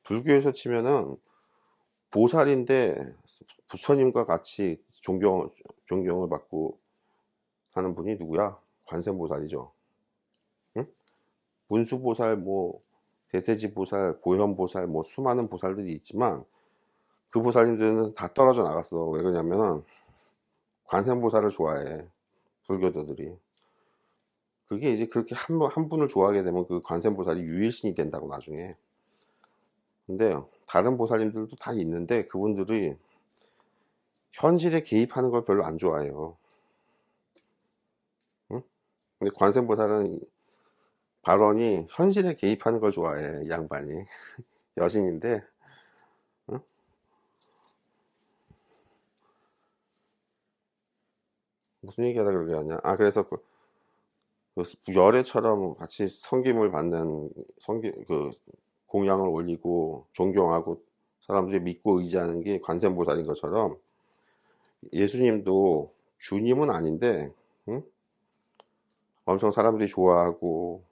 불교에서 치면은 보살인데 부처님과 같이 존경을 받고 하는 분이 누구야? 관세음보살이죠. 응? 문수보살, 뭐 대세지보살, 보현보살, 뭐 수많은 보살들이 있지만 그 보살님들은 다 떨어져 나갔어. 왜 그러냐면은 관세음보살을 좋아해. 불교도들이. 그게 이제 그렇게 한 분을 좋아하게 되면 그 관세음보살이 유일신이 된다고 나중에. 근데 다른 보살님들도 다 있는데 그분들이 현실에 개입하는 걸 별로 안 좋아해요. 응? 근데 관세음보살은 발언이 현실에 개입하는 걸 좋아해. 이 양반이. 여신인데 응? 무슨 얘기하다 그러게 하냐. 그래서 그 열애처럼 같이 섬김을 받는 그 공양을 올리고 존경하고 사람들이 믿고 의지하는 게 관세음보살인 것처럼 예수님도 주님은 아닌데 응? 엄청 사람들이 좋아하고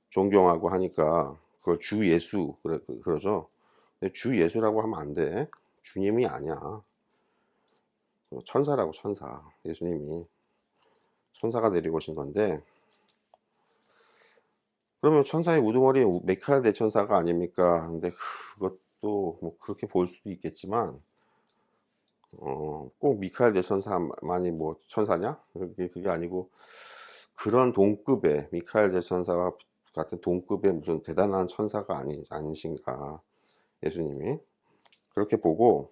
존경하고 하니까 그걸 주 예수 그러죠. 근데 주 예수라고 하면 안 돼. 주님이 아니야. 천사라고 천사. 예수님이 천사가 내리고 오신 건데 그러면 천사의 우두머리 미카엘 대천사가 아닙니까? 근데 그것도 뭐 그렇게 볼 수도 있겠지만 꼭 미카엘 대천사만이 뭐 천사냐? 그게 아니고 그런 동급의 미카엘 대천사와 같은 동급의 무슨 대단한 천사가 아니신가 예수님이 그렇게 보고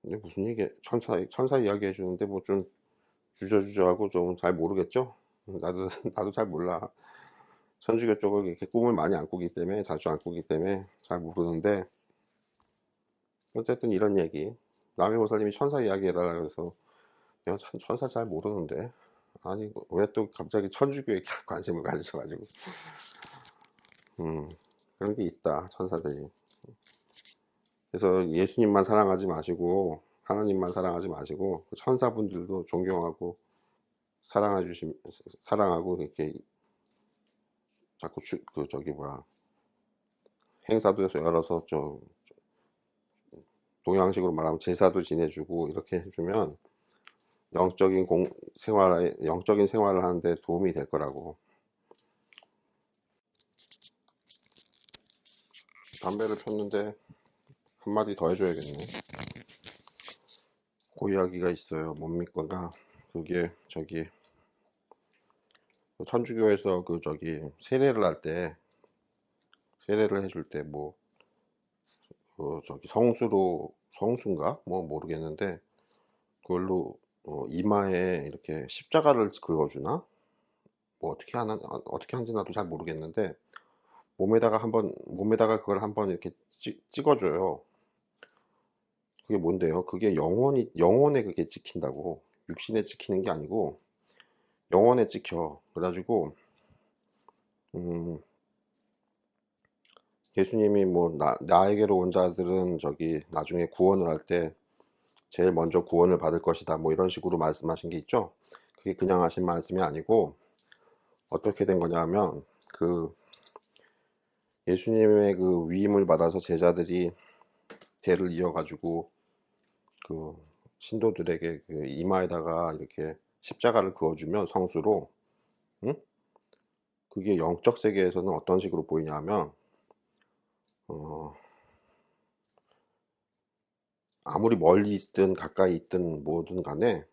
근데 무슨 얘기 천사 이야기 해주는데 뭐 좀 주저주저하고 좀 잘 모르겠죠? 나도 잘 몰라. 천주교 쪽을 이렇게 꿈을 많이 안 꾸기 때문에 자주 안 꾸기 때문에 잘 모르는데 어쨌든 이런 얘기 남의 보살님이 천사 이야기 해달라 그래서 내가 천사 잘 모르는데 아니 왜 또 갑자기 천주교에 관심을 가지셔가지고 그런 게 있다, 천사들이. 그래서 예수님만 사랑하지 마시고 하나님만 사랑하지 마시고 천사분들도 존경하고 사랑하고 이렇게 자꾸 저기 뭐야, 행사도 해서 열어서 좀 동양식으로 말하면 제사도 지내주고 이렇게 해주면 영적인 생활을 하는데 도움이 될 거라고. 담배를 폈는데 한마디 더 해줘야겠네. 그 이야기가 있어요. 뭡니까? 그게 저기 천주교에서 그 저기 세례를 해줄 때 뭐 그 저기 성수인가 뭐 모르겠는데 그걸로 이마에 이렇게 십자가를 그어주나 뭐 어떻게 하는지 나도 잘 모르겠는데 몸에다가 그걸 한번 이렇게 찍어줘요. 그게 뭔데요? 그게 영혼에 그게 찍힌다고. 육신에 찍히는 게 아니고 영혼에 찍혀. 그래가지고 예수님이 뭐 나에게로 온 자들은 저기 나중에 구원을 할 때 제일 먼저 구원을 받을 것이다 뭐 이런 식으로 말씀하신 게 있죠. 그게 그냥 하신 말씀이 아니고 어떻게 된 거냐면 그 예수님의 그 위임을 받아서 제자들이 대를 이어가지고 그 신도들에게 그 이마에다가 이렇게 십자가를 그어주면 성수로, 응? 그게 영적 세계에서는 어떤 식으로 보이냐면 아무리 멀리 있든 가까이 있든 뭐든 간에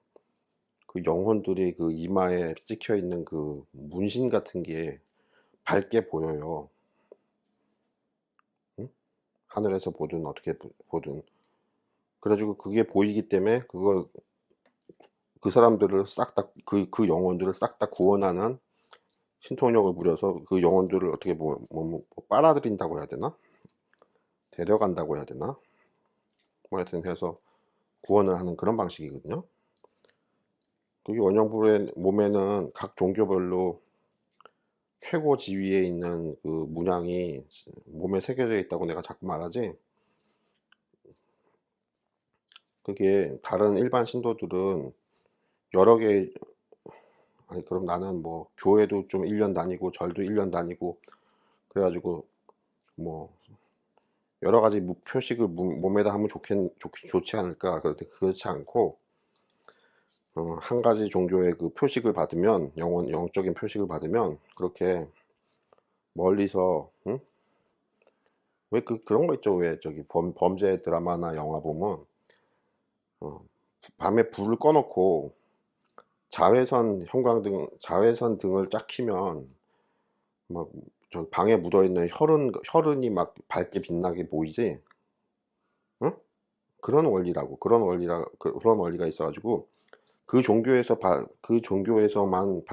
그 영혼들이 그 이마에 찍혀 있는 그 문신 같은 게 밝게 보여요. 응? 하늘에서 보든 어떻게 보든. 그래가지고 그게 보이기 때문에 그 사람들을 그 영혼들을 싹 다 구원하는 신통력을 부려서 그 영혼들을 어떻게 뭐 빨아들인다고 해야 되나? 데려간다고 해야 되나? 뭐 하여튼 해서 구원을 하는 그런 방식이거든요. 그게 원영불의 몸에는 각 종교별로 최고 지위에 있는 그 문양이 몸에 새겨져 있다고 내가 자꾸 말하지. 그게 다른 일반 신도들은 여러 개, 아니 그럼 나는 뭐 교회도 좀 1년 다니고 절도 1년 다니고 그래가지고 뭐 여러 가지 표식을 몸에다 하면 좋지 않을까? 그런데 그렇지 않고 한 가지 종교의 그 표식을 받으면 영적인 표식을 받으면 그렇게 멀리서, 응? 왜 그런 거 있죠? 왜 저기 범죄 드라마나 영화 보면 밤에 불을 꺼놓고 자외선 등을 쫙 켜면 막 저 방에 묻어 있는 혈흔이 막 밝게 빛나게 보이지? 응? 그런 원리가 있어가지고 그 종교에서만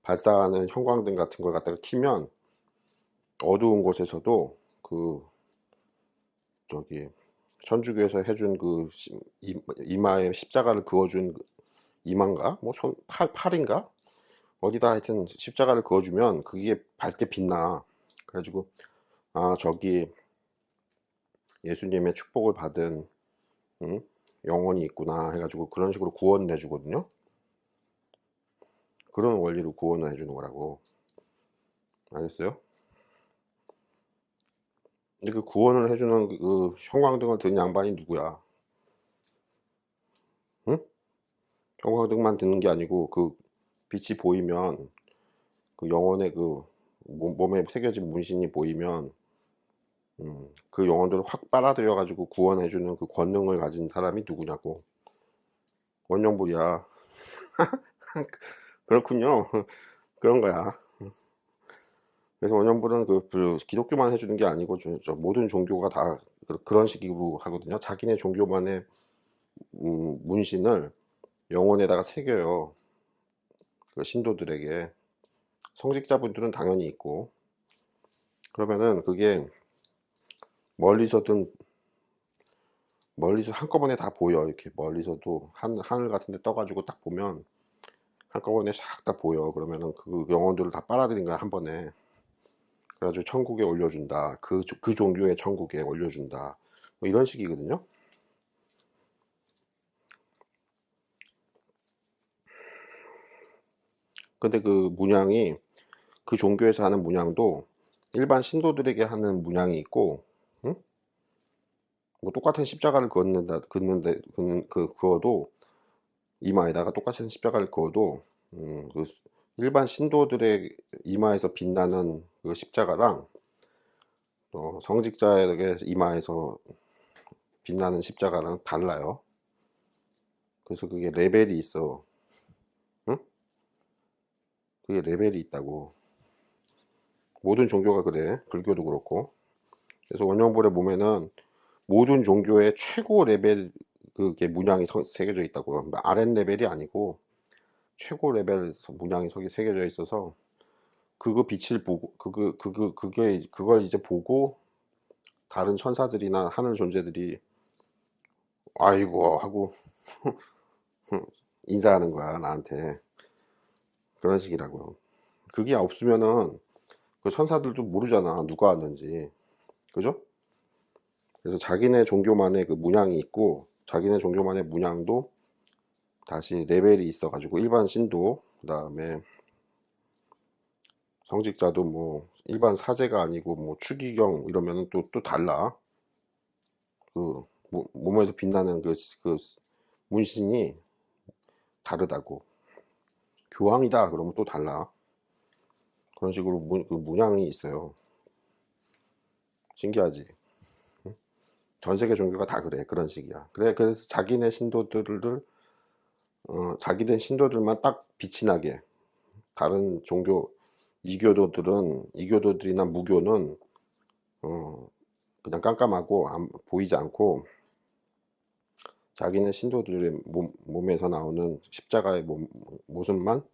발사하는 형광등 같은 걸 갖다가 켜면 어두운 곳에서도 그 저기 천주교에서 해준 그 이마에 십자가를 그어준 이마인가 뭐 팔인가 어디다 하여튼 십자가를 그어주면 그게 밝게 빛나. 그래가지고 저기 예수님의 축복을 받은, 응? 영혼이 있구나 해가지고 그런 식으로 구원을 해주거든요. 그런 원리로 구원을 해주는 거라고. 알겠어요? 근데 그 구원을 해주는 그 형광등을 든 양반이 누구야? 응? 형광등만 드는 게 아니고 그 빛이 보이면 그 영혼의 그 몸에 새겨진 문신이 보이면 그 영혼들을 확 빨아들여 가지고 구원해주는 그 권능을 가진 사람이 누구냐고. 원영불이야. 그렇군요. 그런 거야. 그래서 원영불은 그 기독교만 해주는 게 아니고 저 모든 종교가 다 그런 식으로 하거든요. 자기네 종교만의 문신을 영혼에다가 새겨요. 그 신도들에게. 성직자분들은 당연히 있고. 그러면은 그게 멀리서 한꺼번에 다 보여. 이렇게 멀리서도 하늘 같은 데 떠가지고 딱 보면 한꺼번에 싹 다 보여. 그러면은 그 영혼들을 다 빨아들인 거야, 한 번에. 그래가지고 천국에 올려준다. 그 종교의 천국에 올려준다. 뭐 이런 식이거든요. 근데 그 문양이 그 종교에서 하는 문양도 일반 신도들에게 하는 문양이 있고, 응? 뭐 똑같은 십자가를 그어도 이마에다가 똑같은 십자가를 그어도 그 일반 신도들의 이마에서 빛나는 그 십자가랑 성직자에게 이마에서 빛나는 십자가랑 달라요. 그래서 그게 레벨이 있어. 응? 그게 레벨이 있다고. 모든 종교가 그래. 불교도 그렇고. 그래서 원영불의 몸에는 모든 종교의 최고 레벨 그게 문양이 새겨져 있다고. 아랫 레벨이 아니고 최고 레벨 문양이 새겨져 있어서 그거 빛을 보고 그걸 이제 보고 다른 천사들이나 하늘 존재들이 아이고 하고 인사하는 거야 나한테. 그런 식이라고요. 그게 없으면은 그 천사들도 모르잖아 누가 왔는지. 그죠? 그래서 자기네 종교만의 그 문양이 있고 자기네 종교만의 문양도 다시 레벨이 있어가지고 일반 신도 그다음에 성직자도 뭐 일반 사제가 아니고 뭐 추기경 이러면은 또 달라. 그 몸에서 빛나는 그 문신이 다르다고. 교황이다 그러면 또 달라. 그런 식으로 그 문양이 있어요. 신기하지? 전 세계 종교가 다 그래. 그런 식이야. 그래, 그래서 자기네 신도들을 자기네 신도들만 딱 빛이 나게. 다른 종교 이교도들이나 무교는 그냥 깜깜하고 보이지 않고 자기네 신도들의 몸에서 나오는 십자가의 모습만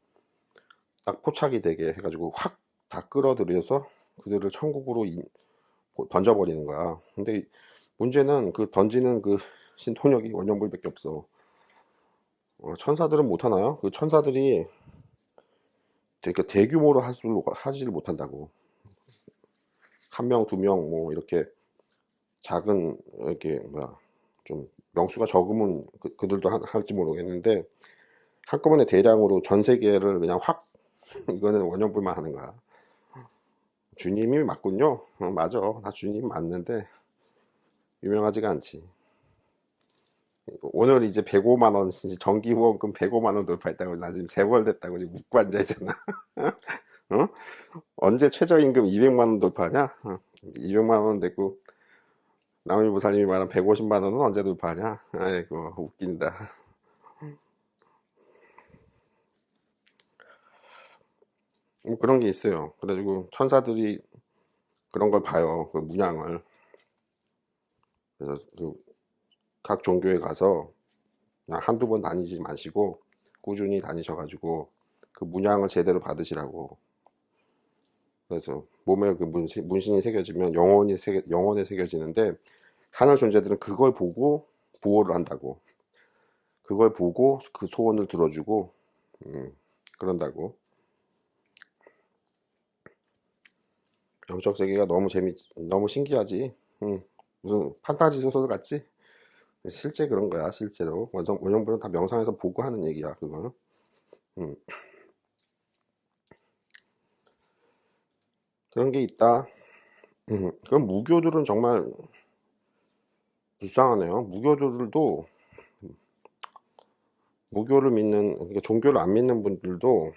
딱 포착이 되게 해가지고 확 다 끌어들여서 그들을 천국으로 던져버리는 거야. 근데 문제는 그 던지는 그 신통력이 원형불밖에 없어. 천사들은 못하나요? 그 천사들이 되게 대규모로 하지를 못한다고. 한 명, 두 명, 뭐 이렇게 작은 이렇게 뭐야 좀 명수가 적으면 그들도 할지 모르겠는데 한꺼번에 대량으로 전 세계를 그냥 확 이거는 원형불만 하는 거야. 주님이 맞군요. 맞아. 나 주님 맞는데 유명하지가 않지. 오늘 이제 105만 원 정기 후원금 105만 원 돌파했다고 나 지금 3월 됐다고 지금 웃고 앉아 있잖아. 어? 언제 최저임금 200만 원 돌파하냐? 200만 원 됐고 남일 부사님이 말한 150만 원은 언제 돌파하냐? 아이고 웃긴다. 뭐 그런 게 있어요. 그래가지고 천사들이 그런 걸 봐요. 그 문양을. 그래서 각 종교에 가서 그냥 한두 번 다니지 마시고 꾸준히 다니셔가지고 그 문양을 제대로 받으시라고. 그래서 몸에 그 문신이 새겨지면 영혼에 새겨지는데 하늘 존재들은 그걸 보고 보호를 한다고. 그걸 보고 그 소원을 들어주고 그런다고. 영적 세계가 너무 신기하지. 무슨 판타지 소설 같지? 실제 그런 거야, 실제로. 원형불은 다 명상에서 보고 하는 얘기야, 그거는. 음, 그런 게 있다. 그럼 무교들은 정말 불쌍하네요. 무교들도, 무교를 믿는, 그러니까 종교를 안 믿는 분들도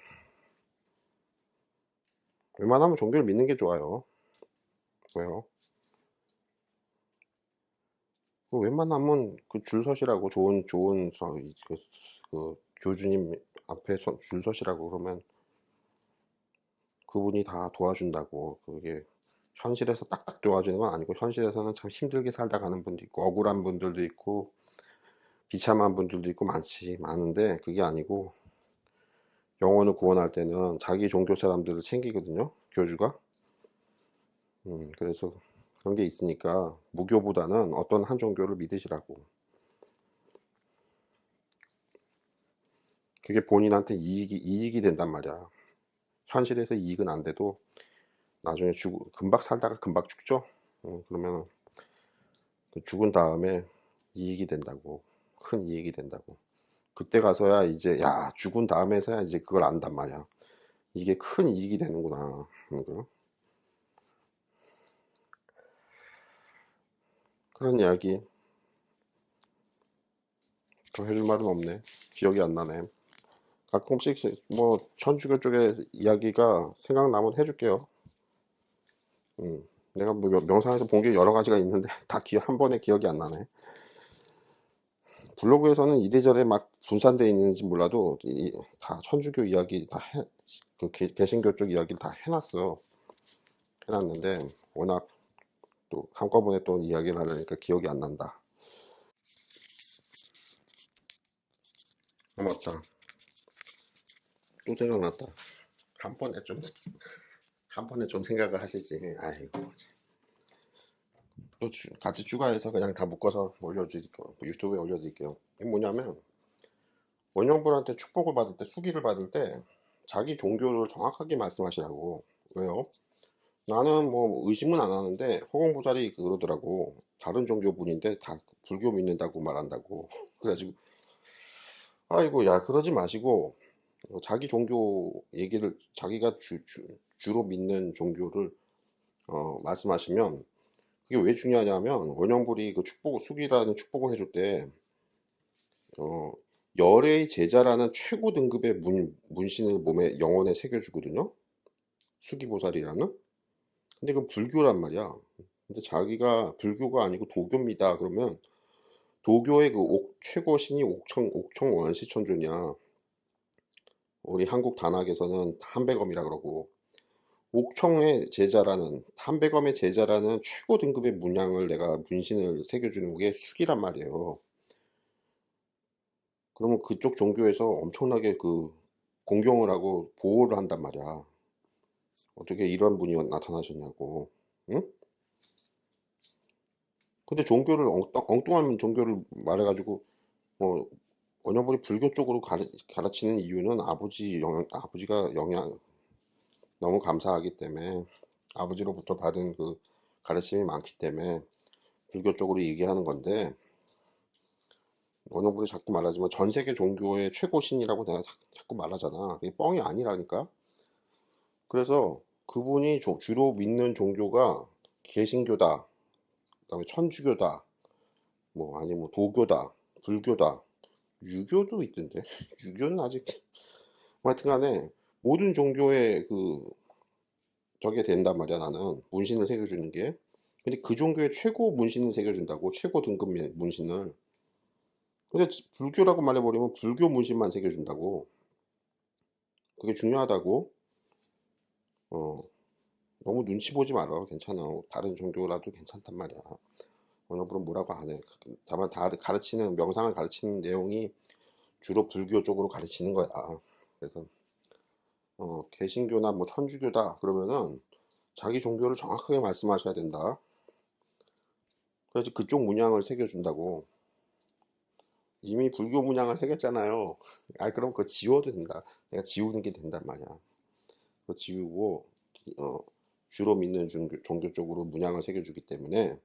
웬만하면 종교를 믿는 게 좋아요. 왜요? 웬만하면 그 줄 서시라고 좋은 그 교주님 앞에 줄 서시라고 그러면 그분이 다 도와준다고. 그게 현실에서 딱딱 도와주는 건 아니고 현실에서는 참 힘들게 살다 가는 분도 있고 억울한 분들도 있고 비참한 분들도 있고 많은데 그게 아니고 영혼을 구원할 때는 자기 종교 사람들을 챙기거든요. 교주가. 그래서 그런 게 있으니까 무교보다는 어떤 한 종교를 믿으시라고. 그게 본인한테 이익이 된단 말이야. 현실에서 이익은 안 돼도 나중에 금방 살다가 금방 죽죠. 그러면 그 죽은 다음에 이익이 된다고, 큰 이익이 된다고. 그때 가서야 이제 야 죽은 다음에서야 이제 그걸 안단 말이야. 이게 큰 이익이 되는구나. 그런 이야기. 더 해줄 말은 없네. 기억이 안 나네. 가끔씩 뭐 천주교 쪽의 이야기가 생각나면 해줄게요. 내가 뭐 명상에서 본 게 여러 가지가 있는데 다 한 번에 기억이 안 나네. 블로그에서는 이래저래 막 분산되어 있는지 몰라도 다 천주교 이야기 다 그 개신교 쪽 이야기를 다 해놨는데 워낙 또 한꺼번에 또 이야기를 하려니까 기억이 안 난다. 맞다. 또 생각났다. 한 번에 좀 생각을 하시지. 아이고. 또 같이 추가해서 그냥 다 묶어서 올려드릴게요. 유튜브에 올려드릴게요. 이게 뭐냐면 원영분한테 축복을 받을 때, 수기를 받을 때 자기 종교를 정확하게 말씀하시라고. 왜요? 나는 뭐 의심은 안 하는데 허공보살이 그러더라고. 다른 종교 분인데 다 불교 믿는다고 말한다고. 그래가지고 아이고 야 그러지 마시고 자기 종교 얘기를 자기가 주로 믿는 종교를 말씀하시면 그게 왜 중요하냐면 원영불이 그 수기라는 축복을 해줄 때 열의 제자라는 최고 등급의 문신을 몸에 영혼에 새겨주거든요. 수기보살이라는. 근데 그건 불교란 말이야. 근데 자기가 불교가 아니고 도교입니다. 그러면 도교의 그 최고 신이 옥청 원시천존이야. 우리 한국 단학에서는 한백엄이라 그러고 한백엄의 제자라는 최고 등급의 내가 문신을 새겨주는 게 수기란 말이에요. 그러면 그쪽 종교에서 엄청나게 그 공경을 하고 보호를 한단 말이야. 어떻게 이런 분이 나타나셨냐고. 응? 근데 종교를 엉뚱한 종교를 말해가지고 원효불이 불교 쪽으로 가르치는 이유는 아버지가 너무 감사하기 때문에 아버지로부터 받은 그 가르침이 많기 때문에 불교 쪽으로 얘기하는 건데 원효불이 자꾸 말하지만 전 세계 종교의 최고신이라고 내가 자꾸 말하잖아. 그게 뻥이 아니라니까. 그래서 그분이 주로 믿는 종교가 개신교다, 그다음에 천주교다, 뭐 아니면 도교다, 불교다, 유교도 있던데. 유교는 아직 하여튼간에 모든 종교의 저게 된단 말이야. 나는 문신을 새겨주는 게. 근데 그 종교의 최고 문신을 새겨준다고. 최고 등급 문신을. 근데 불교라고 말해버리면 불교 문신만 새겨준다고. 그게 중요하다고. 너무 눈치 보지 말아. 괜찮아. 다른 종교라도 괜찮단 말이야. 원어부는 뭐라고 안 해. 다만 명상을 가르치는 내용이 주로 불교 쪽으로 가르치는 거야. 그래서 개신교나 뭐 천주교다 그러면은 자기 종교를 정확하게 말씀하셔야 된다. 그래서 그쪽 문양을 새겨준다고. 이미 불교 문양을 새겼잖아요. 그럼 그거 지워도 된다. 내가 지우는 게 된단 말이야. 그거 지우고 주로 믿는 종교 쪽으로 문양을 새겨주기 때문에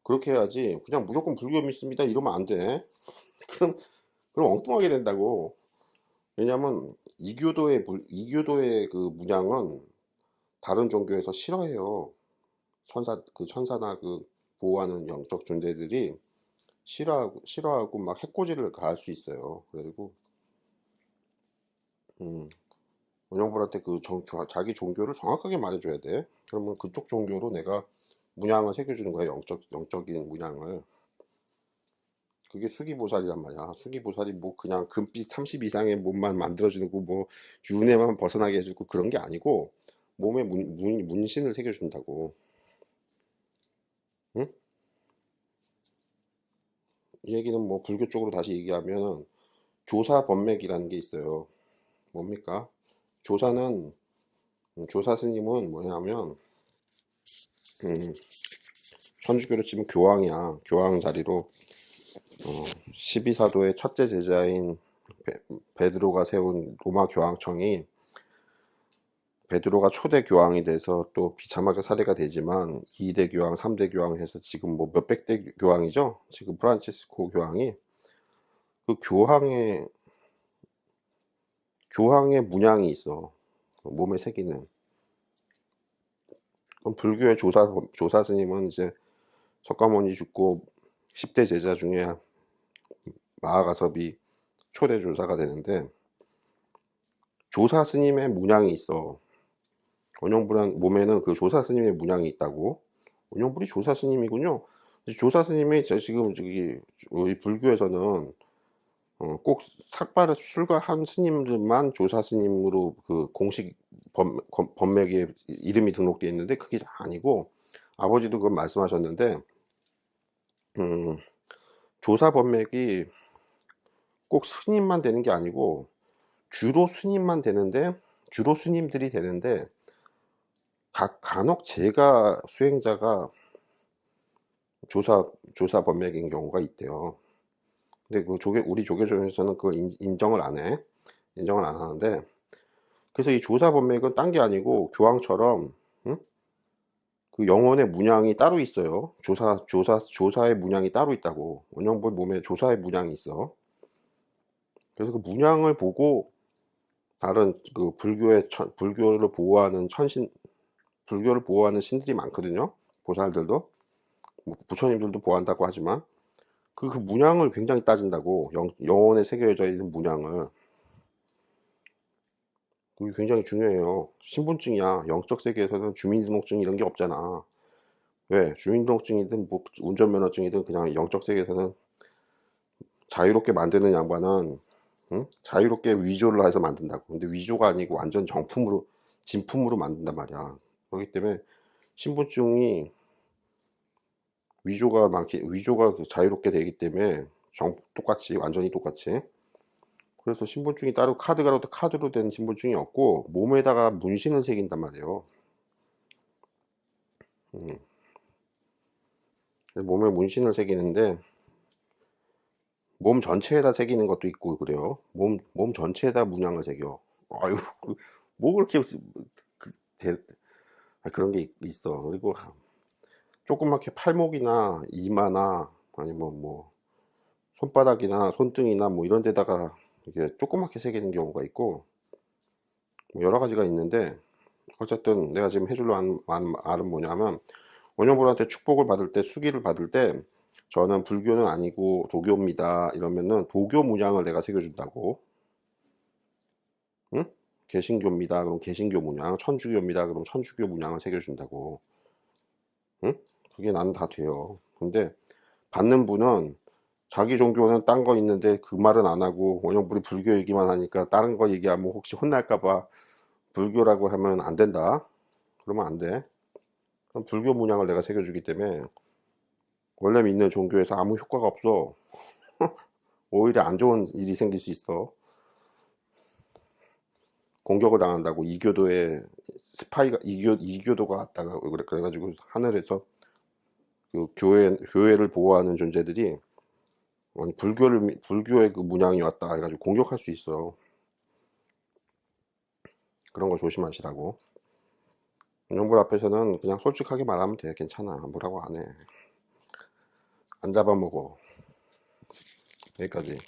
그렇게 해야지. 그냥 무조건 불교 믿습니다 이러면 안 돼. 그럼 엉뚱하게 된다고. 왜냐면 이교도의 그 문양은 다른 종교에서 싫어해요. 천사나 그 보호하는 영적 존재들이 싫어하고 막 해코지를 가할 수 있어요. 그래가지고 원영불한테 자기 종교를 정확하게 말해줘야 돼. 그러면 그쪽 종교로 내가 문양을 새겨주는 거야. 영적인 문양을. 그게 수기보살이란 말이야. 수기보살이 뭐 그냥 금빛 30 이상의 몸만 만들어주고 뭐 윤회만 벗어나게 해주고 그런 게 아니고 몸에 문신을 새겨준다고. 응? 이 얘기는 뭐 불교 쪽으로 다시 얘기하면 조사범맥이라는 게 있어요. 뭡니까? 조사 스님은 뭐냐면 천주교로 치면 교황이야. 교황 자리로 12사도의 첫째 제자인 베드로가 세운 로마 교황청이 베드로가 초대 교황이 돼서 또 비참하게 살해가 되지만 2대 교황, 3대 교황 해서 지금 뭐 몇백 대 교황이죠. 지금 프란치스코 교황이 그 교황의 문양이 있어. 몸에 새기는. 그럼 불교의 조사 스님은 이제 석가모니 죽고 10대 제자 중에 마하가섭이 초대 조사가 되는데 조사 스님의 문양이 있어. 원영불한 몸에는 그 조사 스님의 문양이 있다고. 원영불이 조사 스님이군요. 조사 스님이 지금 저기 우리 불교에서는 꼭 삭발을 출가한 스님들만 조사 스님으로 그 공식 법맥에 이름이 등록되어 있는데 그게 아니고 아버지도 그건 말씀하셨는데 조사 법맥이 꼭 스님만 되는 게 아니고 주로 스님만 되는데 주로 스님들이 되는데 간혹 제가 수행자가 조사 법맥인 경우가 있대요. 근데 그 우리 조계종에서는 그걸 인정을 안 해. 인정을 안 하는데 그래서 이 조사 법맥은 딴 게 아니고 교황처럼 그 영혼의 문양이 따로 있어요. 조사의 문양이 따로 있다고. 원영불 몸에 조사의 문양이 있어. 그래서 그 문양을 보고 다른 그 불교를 보호하는 불교를 보호하는 신들이 많거든요. 보살들도 뭐 부처님들도 보호한다고 하지만 그 문양을 굉장히 따진다고. 영혼에 새겨져 있는 문양을. 그게 굉장히 중요해요. 신분증이야. 영적 세계에서는 주민등록증 이런 게 없잖아. 왜? 주민등록증이든 뭐 운전면허증이든 그냥 영적 세계에서는 자유롭게 만드는 양반은 자유롭게 위조를 해서 만든다고. 근데 위조가 아니고 완전 정품으로 진품으로 만든단 말이야. 그렇기 때문에 신분증이 위조가 자유롭게 되기 때문에 똑같이 완전히 똑같이. 그래서 신분증이 따로 카드로 된 신분증이 없고 몸에다가 문신을 새긴단 말이에요. 몸에 문신을 새기는데 몸 전체에다 새기는 것도 있고 그래요. 몸 전체에다 문양을 새겨. 아유, 뭐 그렇게 그런 게 있어. 그리고 조그맣게 팔목이나 이마나 아니면 뭐 손바닥이나 손등이나 뭐 이런 데다가 이렇게 조그맣게 새기는 경우가 있고 뭐 여러 가지가 있는데 어쨌든 내가 지금 해주려 한 말은 뭐냐면 원영불한테 축복을 받을 때 수기를 받을 때 저는 불교는 아니고 도교입니다 이러면은 도교 문양을 내가 새겨준다고. 응? 개신교입니다 그럼 개신교 문양, 천주교입니다 그럼 천주교 문양을 새겨준다고. 응? 그게 나는 다 돼요. 근데 받는 분은 자기 종교는 딴 거 있는데 그 말은 안 하고 원영불이 불교 얘기만 하니까 다른 거 얘기하면 혹시 혼날까봐 불교라고 하면 안 된다. 그러면 안 돼. 그럼 불교 문양을 내가 새겨주기 때문에 원래 믿는 종교에서 아무 효과가 없어. 오히려 안 좋은 일이 생길 수 있어. 공격을 당한다고. 이교도에 스파이가 이교도가 왔다가 그래가지고 하늘에서 그 교회를 보호하는 존재들이 불교의 그 문양이 왔다 해가지고 공격할 수 있어. 그런 거 조심하시라고. 원영불 앞에서는 그냥 솔직하게 말하면 돼. 괜찮아. 뭐라고 안 해. 안 잡아먹어. 여기까지.